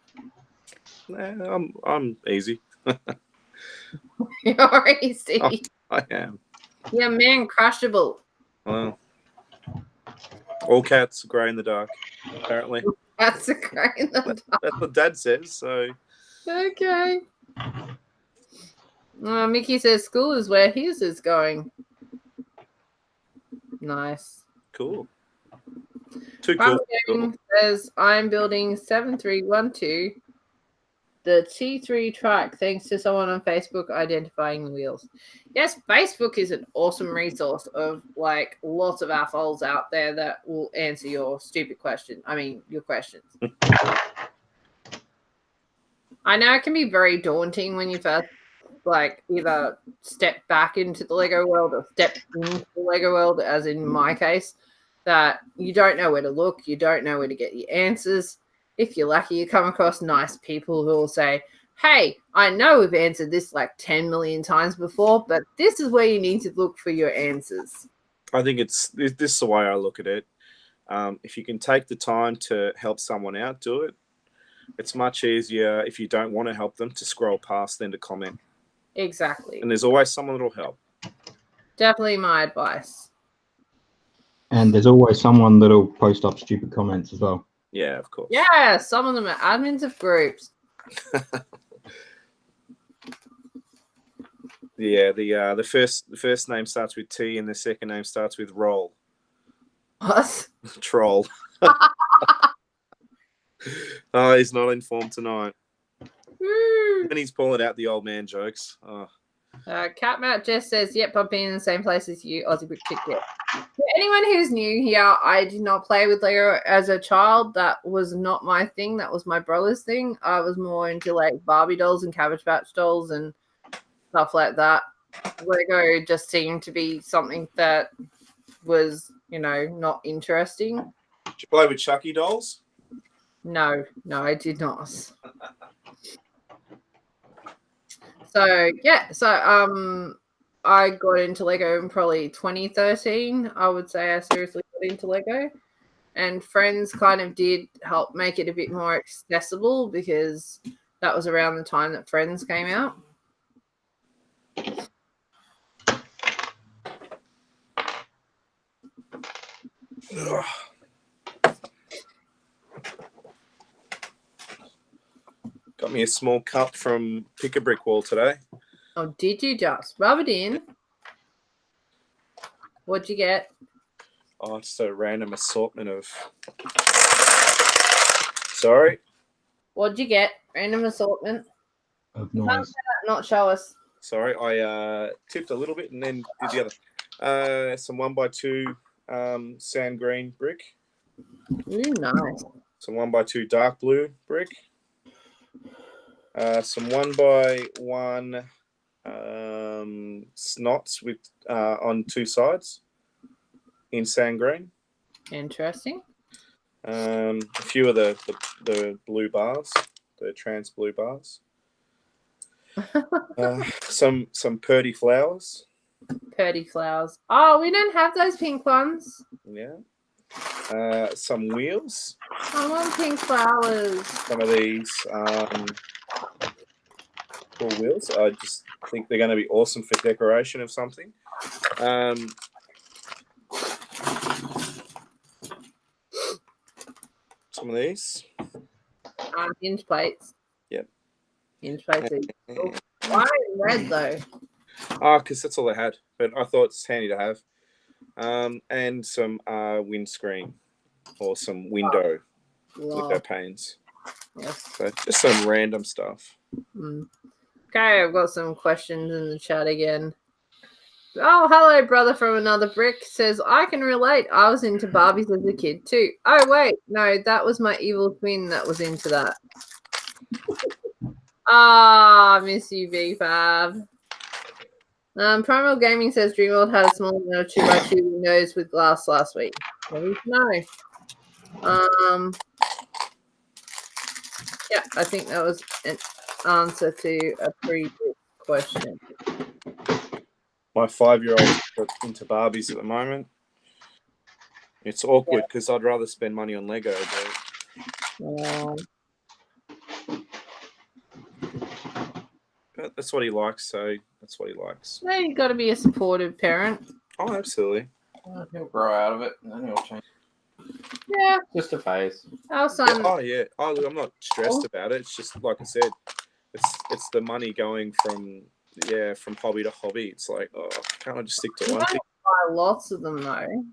Nah, I'm easy. You're easy. I am. You're man crushable. Well, all cats are grey in the dark, apparently. That's a great. That's what Dad says, so... Okay. Mickey says school is where his is going. Nice. Cool. Too cool. Cool. Says I'm building 7312, the T3 track, thanks to someone on Facebook identifying the wheels. Yes, Facebook is an awesome resource of like lots of assholes out there that will answer your stupid question. I mean, your questions. I know it can be very daunting when you first like either step back into the Lego world or step into the Lego world, as in my case, that you don't know where to look, you don't know where to get your answers. If you're lucky, you come across nice people who will say, hey, I know we've answered this like 10 million times before, but this is where you need to look for your answers. I think this is the way I look at it. If you can take the time to help someone out, do it. It's much easier if you don't want to help them to scroll past than to comment. Exactly. And there's always someone that'll help. Definitely my advice. And there's always someone that'll post up stupid comments as well. Yeah, of course. Yeah, some of them are admins of groups. Yeah, the first name starts with T and the second name starts with roll. What? Troll. Oh, he's not informed tonight. And he's pulling out the old man jokes. Oh. Catmat just says, yep, I've been in the same place as you, Aussie Brick Chick. Yep. For anyone who's new here, I did not play with Lego as a child. That was not my thing. That was my brother's thing. I was more into like Barbie dolls and Cabbage Patch dolls and stuff like that. Lego just seemed to be something that was, you know, not interesting. Did you play with Chucky dolls? No, I did not. So yeah, I got into Lego in probably 2013. I would say I seriously got into Lego, and friends kind of did help make it a bit more accessible because that was around the time that Friends came out. Got me a small cup from Pick a Brick Wall today. Oh, did you just rub it in? What'd you get? Oh, it's a random assortment of. Sorry. What'd you get? Random assortment. Of You can't noise. say that, not show us. Sorry, I tipped a little bit and then did the other. Some 1x2 sand green brick. Ooh, nice. Some 1x2 dark blue brick. Some 1x1 snots with on two sides in sand green. Interesting. A few of the blue bars, the trans blue bars. Some purdy flowers. Purdy flowers. Oh, we don't have those pink ones. Yeah. Some wheels. I want pink flowers. Some of these cool wheels. I just think they're going to be awesome for decoration of something. Some of these. Hinge plates. Yep. Hinge plates. Why in red though? Because that's all they had. But I thought it's handy to have. And some windscreen or some window with their panes. Yes. So just some random stuff. Okay, I've got some questions in the chat again. Oh, hello, brother from another brick. Says, I can relate. I was into Barbies as a kid too. Oh, wait. No, that was my evil twin that was into that. Ah, miss you, V-Fab. Primal Gaming says Dreamworld had a small amount of 2x2 windows with glass last week. No. Yeah, I think that was an answer to a previous question. My 5-year-old into Barbies at the moment. It's awkward because I'd rather spend money on Lego. But that's what he likes, so that's what he likes. No, you've got to be a supportive parent. Oh, absolutely. He'll grow out of it and then he'll change. Yeah. Just a phase. Our son. Oh, yeah. I'm not stressed about it. It's just, like I said, it's the money going from hobby to hobby. It's like, oh, can't I just stick to one thing? Buy lots of them, though.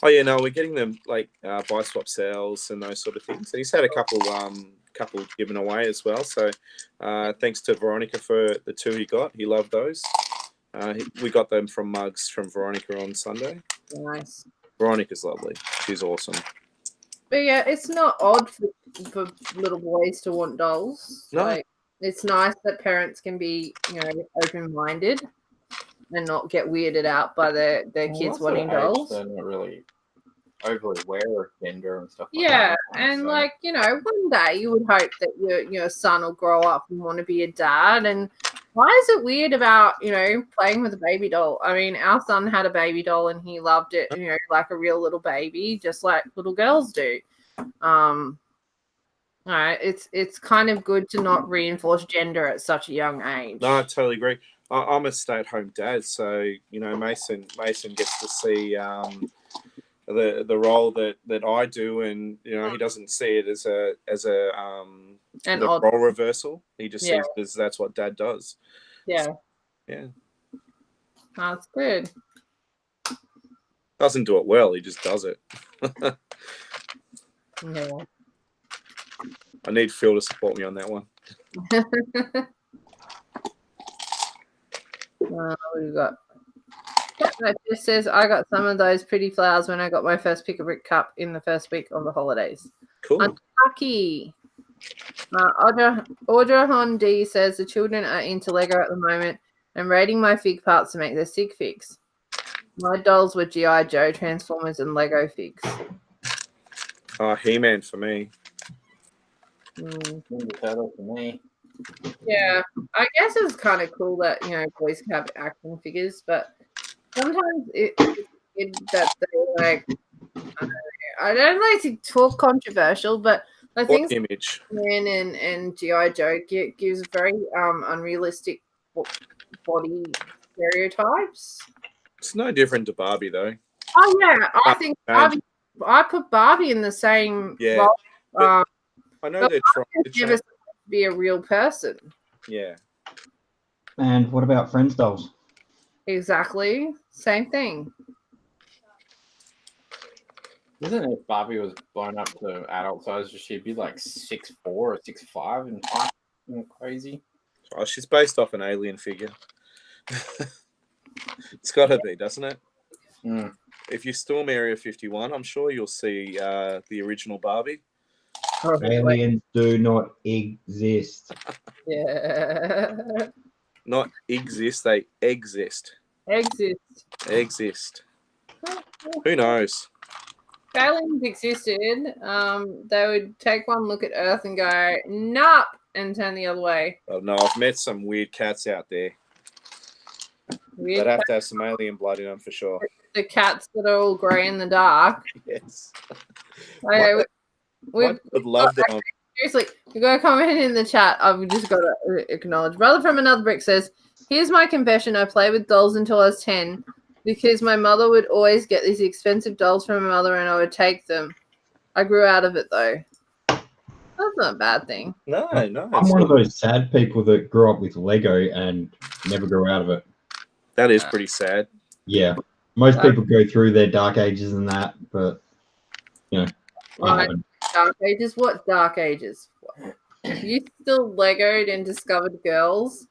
Oh, yeah, no, we're getting them, like, buy swap sales and those sort of things. And he's had a couple given away as well. So thanks to Veronica for the 2 he got. He loved those. We got them from mugs from Veronica on Sunday. Nice. Veronica's lovely. She's awesome. But yeah, it's not odd for little boys to want dolls. No. Like, it's nice that parents can be, open-minded and not get weirded out by their kids wanting dolls. They're not really overly aware of gender and stuff like Yeah, that. and one day you would hope that your son will grow up and want to be a dad. And why is it weird about playing with a baby doll? I mean, our son had a baby doll and he loved it, like a real little baby, just like little girls do. It's kind of good to not reinforce gender at such a young age. No, I totally agree. I'm a stay-at-home dad, so Mason gets to see the role that I do, and he doesn't see it as a role reversal. He just sees it as that's what Dad does. Yeah. So, yeah. That's good. Doesn't do it well. He just does it. Yeah. I need Phil to support me on that one. We've got. It just says I got some of those pretty flowers when I got my first Pick a Brick cup in the first week of the holidays. Cool. Unlucky. Audra Hon D says the children are into Lego at the moment and raiding my fig parts to make their sig figs. My dolls were G.I. Joe, Transformers, and Lego figs. He-Man for me. Ninja Turtle for me. Yeah, I guess it's kind of cool that boys can have action figures, but sometimes that they like. I don't like to talk controversial, but I think image Man and G.I. Joe gives very unrealistic body stereotypes. It's no different to Barbie though. Oh yeah, I think Barbie I put Barbie in the same Yeah, role. but I know but they're trying to Never change. be a real person. Yeah. And what about Friends dolls? Exactly. Same thing. Isn't it if Barbie was blown up to adult size, she'd be like 6'4" or 6'5" and height and crazy? Oh, she's based off an alien figure. It's got to be, doesn't it? Mm. If you storm Area 51, I'm sure you'll see the original Barbie. Aliens do not exist. Yeah. Not exist, they exist. Exist. Who knows? If aliens existed, they would take one look at Earth and go, "Nope," and turn the other way. Oh, no, I've met some weird cats out there. Weird They'd have to have some alien blood in them for sure. the cats that are all grey in the dark. Yes. Okay, Would love them. seriously, you got a comment in the chat. I've just got to acknowledge. Brother from Another Brick says, "Here's my confession. I played with dolls until I was 10 because my mother would always get these expensive dolls from my mother and I would take them. I grew out of it though." That's not a bad thing. No. I'm one of those sad people that grew up with Lego and never grew out of it. That is pretty sad. Yeah. Most people go through their dark ages and that, but, you know, I Right. haven't. Dark Ages? What Dark Ages? You still Legoed and discovered girls?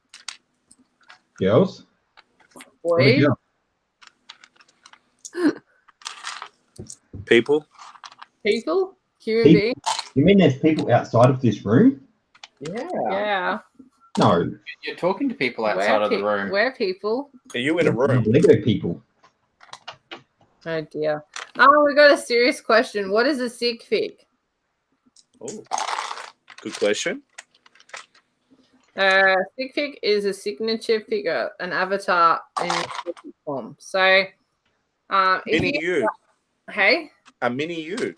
Girls? What are Boys? girls? People? People? Human People. beings? You mean there's people outside of this room? Yeah. Yeah. No. You're talking to people outside of the room. We're people. Are you in a room? Lego people. Oh dear. Oh, we got a serious question. What is a sig fig? Oh, good question. Sig fig is a signature figure, an avatar in form. So, if Mini you. Hey? A mini you.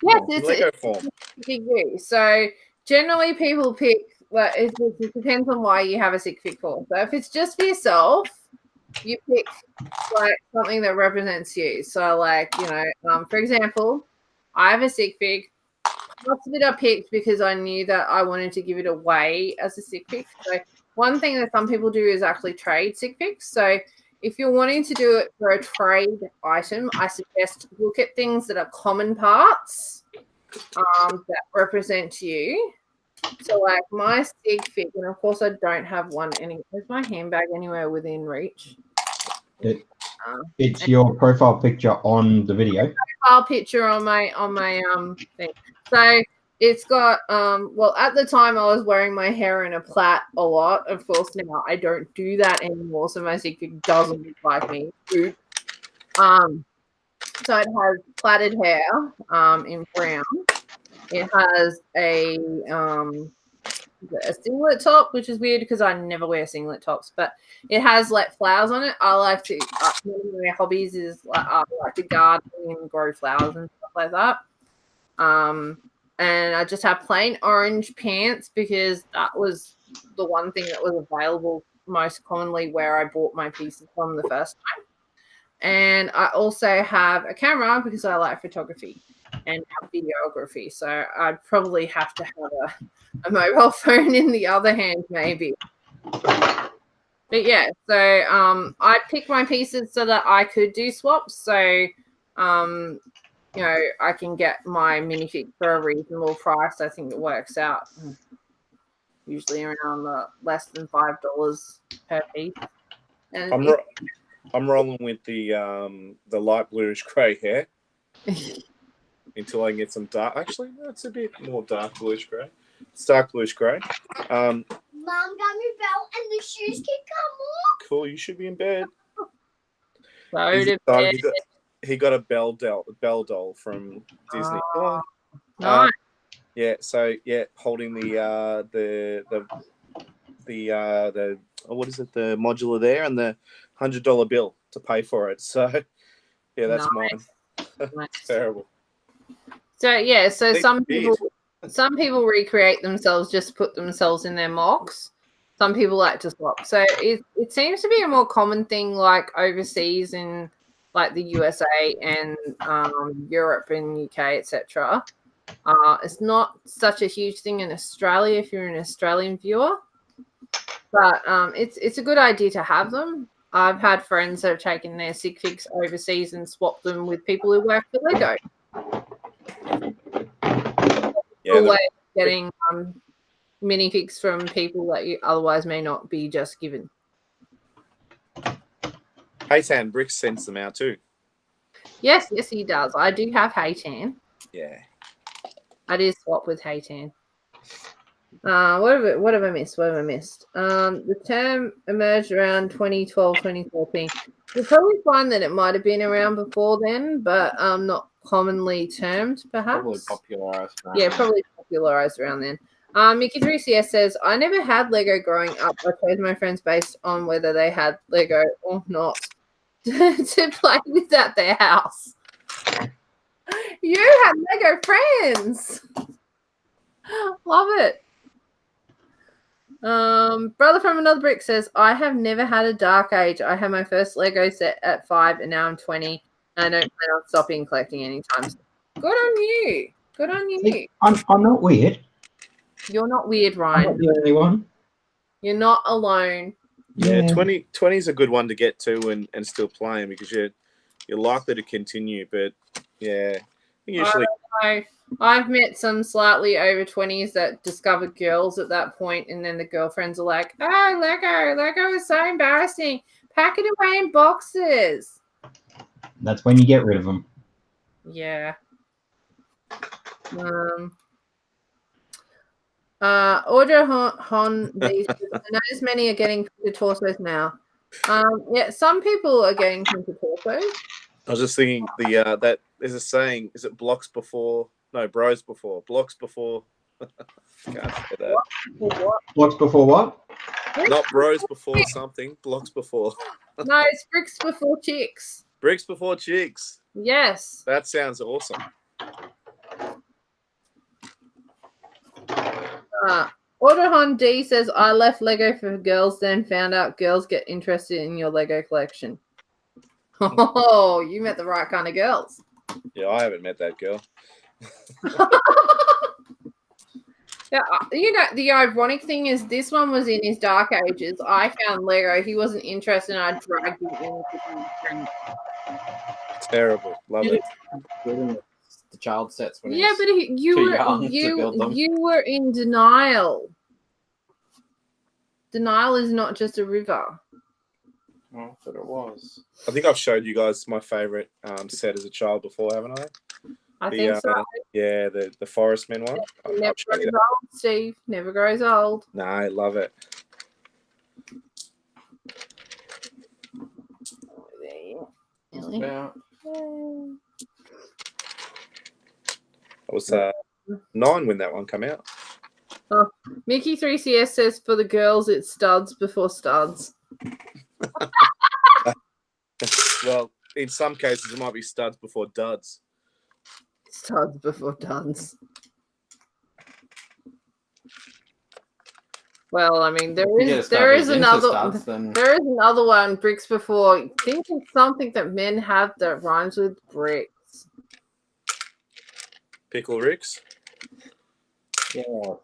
Yes, In it's Lego a form. big you. So generally people pick, well, it depends on why you have a sig fig for. So if it's just for yourself, you pick like something that represents you. So like, you know, for example, I have a sig fig. Parts of it I picked because I knew that I wanted to give it away as a sig fig. So one thing that some people do is actually trade sig figs. So if you're wanting to do it for a trade item, I suggest look at things that are common parts that represent you. So like my sig fig, and of course I don't have one there's my handbag anywhere within reach. It's your profile picture on the video. Profile picture on my thing. So it's got well at the time I was wearing my hair in a plait a lot. Of course now I don't do that anymore, so my sig fig doesn't look like me. So it has plaited hair in brown. It has a singlet top, which is weird because I never wear singlet tops, but it has like flowers on it. I like to one of my hobbies is like I like to garden and grow flowers and stuff like that. And I just have plain orange pants because that was the one thing that was available most commonly where I bought my pieces from the first time. And I also have a camera because I like photography and videography. So I'd probably have to have a mobile phone in the other hand, maybe. But yeah, so I picked my pieces so that I could do swaps. So you know, I can get my minifig for a reasonable price. I think it works out usually around less than $5 per piece. And I'm rolling with the light bluish grey hair until I can get some dark. Actually, that's a bit more dark bluish grey. It's dark bluish grey. Mum, got me belt and the shoes can come off. Cool. You should be in bed. so He got a bell doll from Disney. Nice. Yeah. So yeah, holding the what is it? The modular there and the $100 bill to pay for it. So yeah, that's mine. It's terrible. So yeah, so some people recreate themselves just to put themselves in their mocks. Some people like to swap. So it seems to be a more common thing like overseas in like the USA and Europe and UK, etc. It's not such a huge thing in Australia if you're an Australian viewer, but it's a good idea to have them. I've had friends that have taken their sig figs overseas and swapped them with people who work for Lego. Yeah, Way of getting minifigs from people that you otherwise may not be just given. Haytan Bricks sends them out too. Yes, he does. I do have Haytan. Yeah. I did swap with Haytan. What have I missed? The term emerged around 2012, 2014. You'll probably find that it might have been around before then, but not commonly termed, perhaps. Probably popularised. Yeah, probably popularised around then. Mickey3CS says, I never had Lego growing up. I chose my friends based on whether they had Lego or not to play with at their house. You had Lego friends. Love it. Brother from Another Brick says, I have never had a dark age. I had my first Lego set at 5 and now I'm 20 and I don't plan on stopping collecting anytime soon. Good on you. Good on you. I'm not weird. You're not weird, I'm Ryan. not the only one. You're not alone. Yeah, 20 is a good one to get to and still playing because you're likely to continue. But yeah, usually I've met some slightly over 20s that discovered girls at that point, and then the girlfriends are like, "Oh, Lego is so embarrassing. Pack it away in boxes." That's when you get rid of them. Yeah. Audra Hon, I notice many are getting printed torsos now. Yeah, some people are getting printed torsos. I was just thinking that there's a saying, is it bros before? Blocks before. Can't say that. What? Blocks before what? Not bros before something, blocks before. No, it's bricks before chicks. Bricks before chicks. Yes. That sounds awesome. Autohon D says, I left Lego for girls, then found out girls get interested in your Lego collection. Oh, you met the right kind of girls. Yeah, I haven't met that girl. Yeah, you know, the ironic thing is this one was in his dark ages. I found Lego. He wasn't interested, and I dragged him in. Terrible. Love it. The child sets when yeah, but you were in denial. Denial is not just a river. Oh, but it was. I think I've showed you guys my favourite set as a child before, haven't I? I think so. Yeah, the Forest Men one. Never grows old, Steve. Never grows old. No, I love it. Yeah. I was 9 when that one came out. Oh, Mickey3CS says for the girls it's studs before studs. Well, in some cases it might be studs before duds. Studs before duds. Well, I mean, there is another one, bricks before. Think of something that men have that rhymes with bricks. Pickle Ricks. Yeah.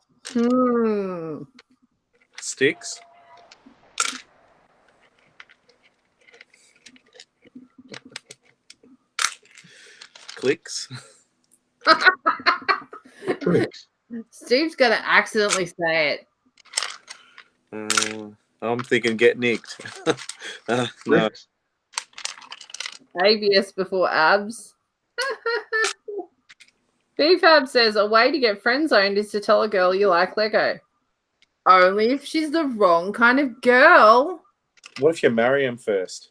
Sticks. Clicks. Bricks. Steve's gonna accidentally say it. I'm thinking get nicked. No. Bricks. ABS before abs. BFAB says a way to get friend zoned is to tell a girl you like Lego. Only if she's the wrong kind of girl. What if you marry him first?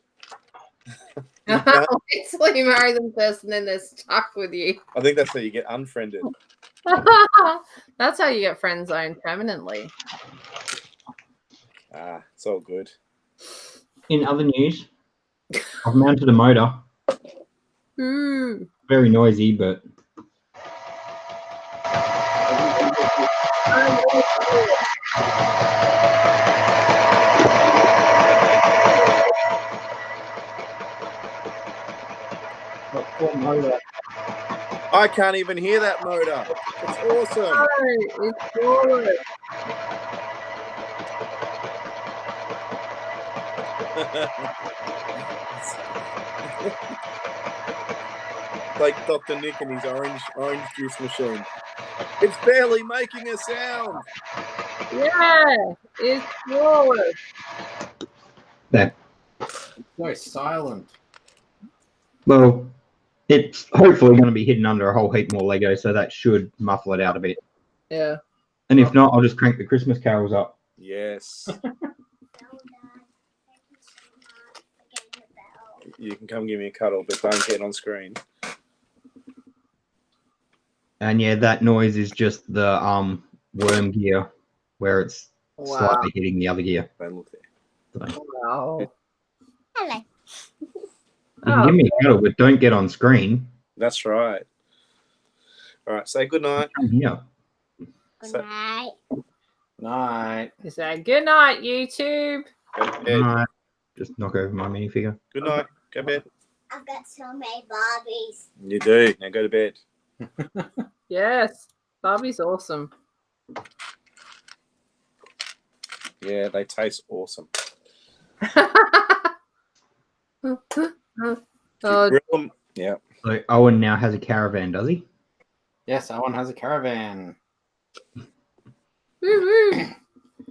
Basically, you marry them first and then they're stuck with you. I think that's how you get unfriended. That's how you get friend zoned permanently. It's all good. In other news, I've mounted a motor. Ooh. Very noisy, but What motor? I can't even hear that motor. It's awesome. No, it's yours. Like Dr. Nick and his orange juice machine. It's barely making a sound. Yeah, it's yours. There. So silent. Well, it's hopefully going to be hidden under a whole heap more Lego, so that should muffle it out a bit. Yeah. And if not, I'll just crank the Christmas carols up. Yes. You can come give me a cuddle, but don't get on screen. And yeah, that noise is just the worm gear where it's Wow. slightly hitting the other gear. Don't look there. So, Wow. Hello. you can give me a cuddle, but don't get on screen. That's right. All right, say good night. Come here. Good night. Night. Is that good night, YouTube? Go to bed. Alright. Just knock over my minifigure. Good night. Go to bed. I've got so many Barbies. You do. Now go to bed. Yes. Barbie's awesome. Yeah, they taste awesome. Oh, Grill 'em. Yeah. So Owen now has a caravan, does he? Yes, Owen has a caravan. woo-woo.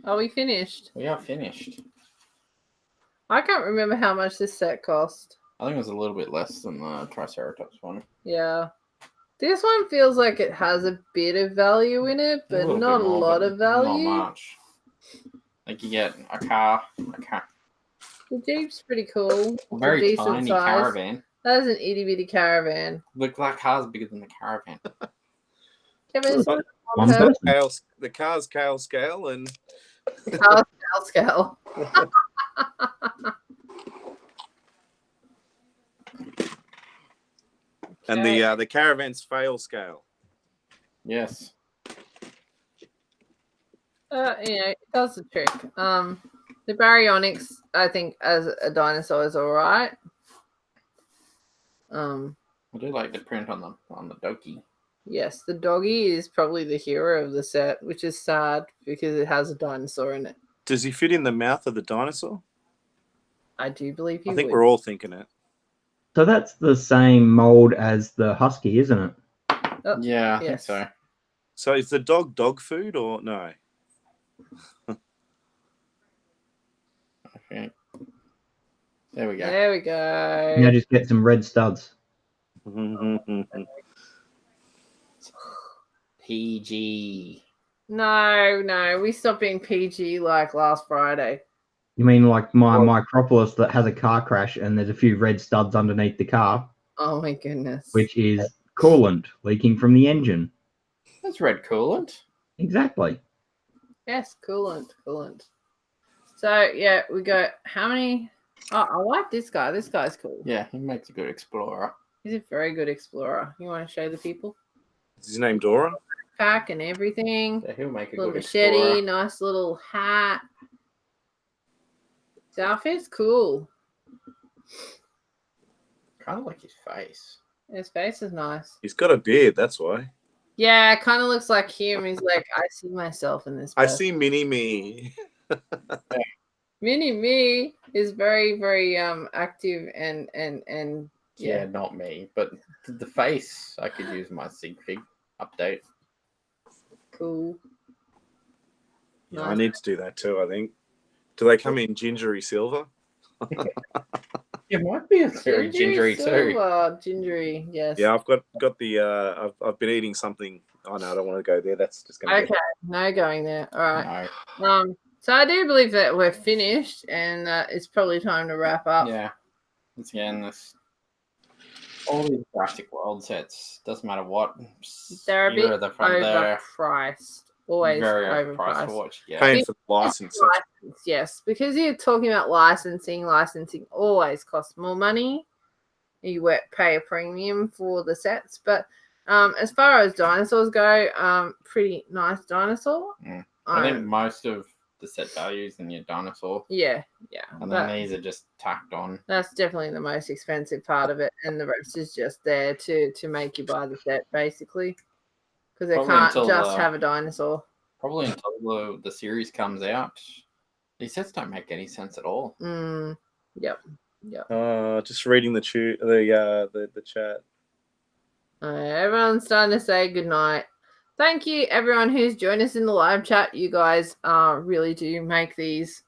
Are we finished? We are finished. I can't remember how much this set cost. I think it was a little bit less than the Triceratops one. Yeah. This one feels like it has a bit of value in it, but little not bit a more, lot but of value. Not much. Like you get a car. The Jeep's pretty cool. It's a Very decent tiny size. caravan. That is an itty bitty caravan. Look, that car's bigger than the caravan. Kevin, it's not One on her person. The car's scale scale and car scale. and the caravan's fail scale. Yes. It does the trick. The Baryonyx, I think, as a dinosaur is all right. I do like the print on the doggy. Yes, the doggy is probably the hero of the set, which is sad because it has a dinosaur in it. Does he fit in the mouth of the dinosaur? I do believe you I think would. we're all thinking it. So that's the same mold as the husky, isn't it? Oh, Yeah, I yes. think so. So is the dog food or no? I think. There we go. There we go. Now just get some red studs. PG. No, we stopped being PG like last Friday. You mean like my Micropolis that has a car crash and there's a few red studs underneath the car, Oh my goodness. which is coolant leaking from the engine. That's red coolant. Exactly. Yes, coolant. So yeah, we got how many? Oh, I like this guy. This guy's cool. Yeah, he makes a good explorer. He's a very good explorer. You want to show the people? Is his name Dora? Pack and everything. So he'll make a Little good machete, explorer. nice little hat. His outfit's cool. Kind of like his face. His face is nice. He's got a beard, that's why. Yeah, it kind of looks like him. He's like, I see myself in this. I person. see Mini Me. Mini Me is very, very active and Yeah, not me, but the face. I could use my sig fig update. cool. Yeah, I need to do that too, I think. Do they come in gingery silver? It might be a very gingery too. silver, gingery, yes. Yeah, I've got the I've been eating something. Oh no, I don't want to go there. That's just gonna Okay, no going there. All right. No. So I do believe that we're finished, and it's probably time to wrap up. Yeah. Once again, all these Jurassic World sets, doesn't matter what. They're a bit era they're from, they're overpriced. Always very overpriced. overpriced for what you get. paying for the license. Yes, because you're talking about licensing. Licensing always costs more money. You pay a premium for the sets, but as far as dinosaurs go, pretty nice dinosaur. I think most of the set values and your dinosaur. Yeah. And then these are just tacked on. That's definitely the most expensive part of it, and the rest is just there to make you buy the set, basically, because they Probably can't until, just have a dinosaur. Probably until the series comes out. These sets don't make any sense at all. Yep. Just reading the chat. Everyone's starting to say goodnight. Thank you, everyone who's joined us in the live chat. You guys really do make these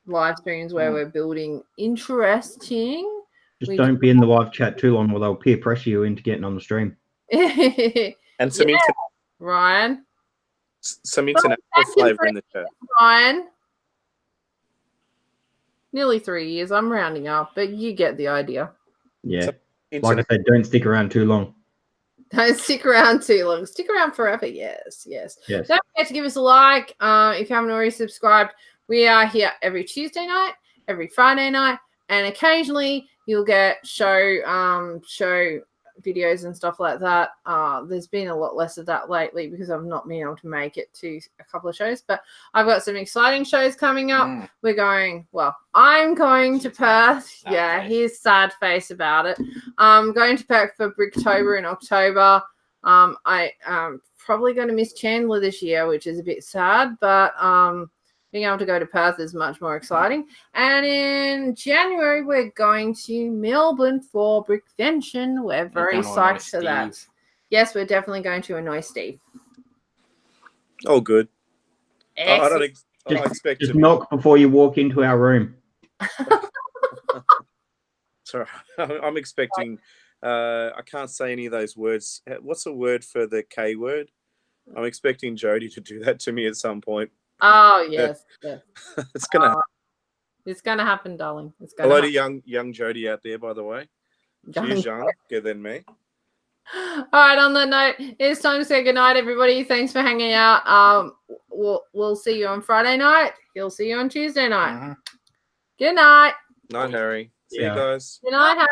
live streams where we're building interesting. Just don't be in the live chat too long, or they'll peer pressure you into getting on the stream. And some Ryan. Some international flavour in the chat. Ryan. Nearly 3 years. I'm rounding up, but you get the idea. Yeah. Like I said, don't stick around too long. Don't stick around too long. Stick around forever. Yes. Don't forget to give us a like. If you haven't already subscribed, we are here every Tuesday night, every Friday night, and occasionally you'll get show videos and stuff like that. There's been a lot less of that lately because I've not been able to make it to a couple of shows, but I've got some exciting shows coming up. I'm going to Perth. Here's sad face about it. I'm going to Perth for Bricktober in October. I'm probably going to miss Chandler this year, which is a bit sad, but being able to go to Perth is much more exciting. And in January, we're going to Melbourne for Brickvention. We're very psyched for that. Yes, we're definitely going to annoy Steve. Oh, good. Excellent. I don't expect just to knock before you walk into our room. Sorry, I'm expecting. I can't say any of those words. What's a word for the K word? I'm expecting Jody to do that to me at some point. Oh yes, It's gonna happen. It's gonna happen, darling. It's gonna Hello happen. to young Jody out there, by the way. She's younger than me. All right, on that note, it's time to say goodnight, everybody. Thanks for hanging out. We'll see you on Friday night. He'll see you on Tuesday night. Good night. Night, Harry. See you guys. Good night, Harry.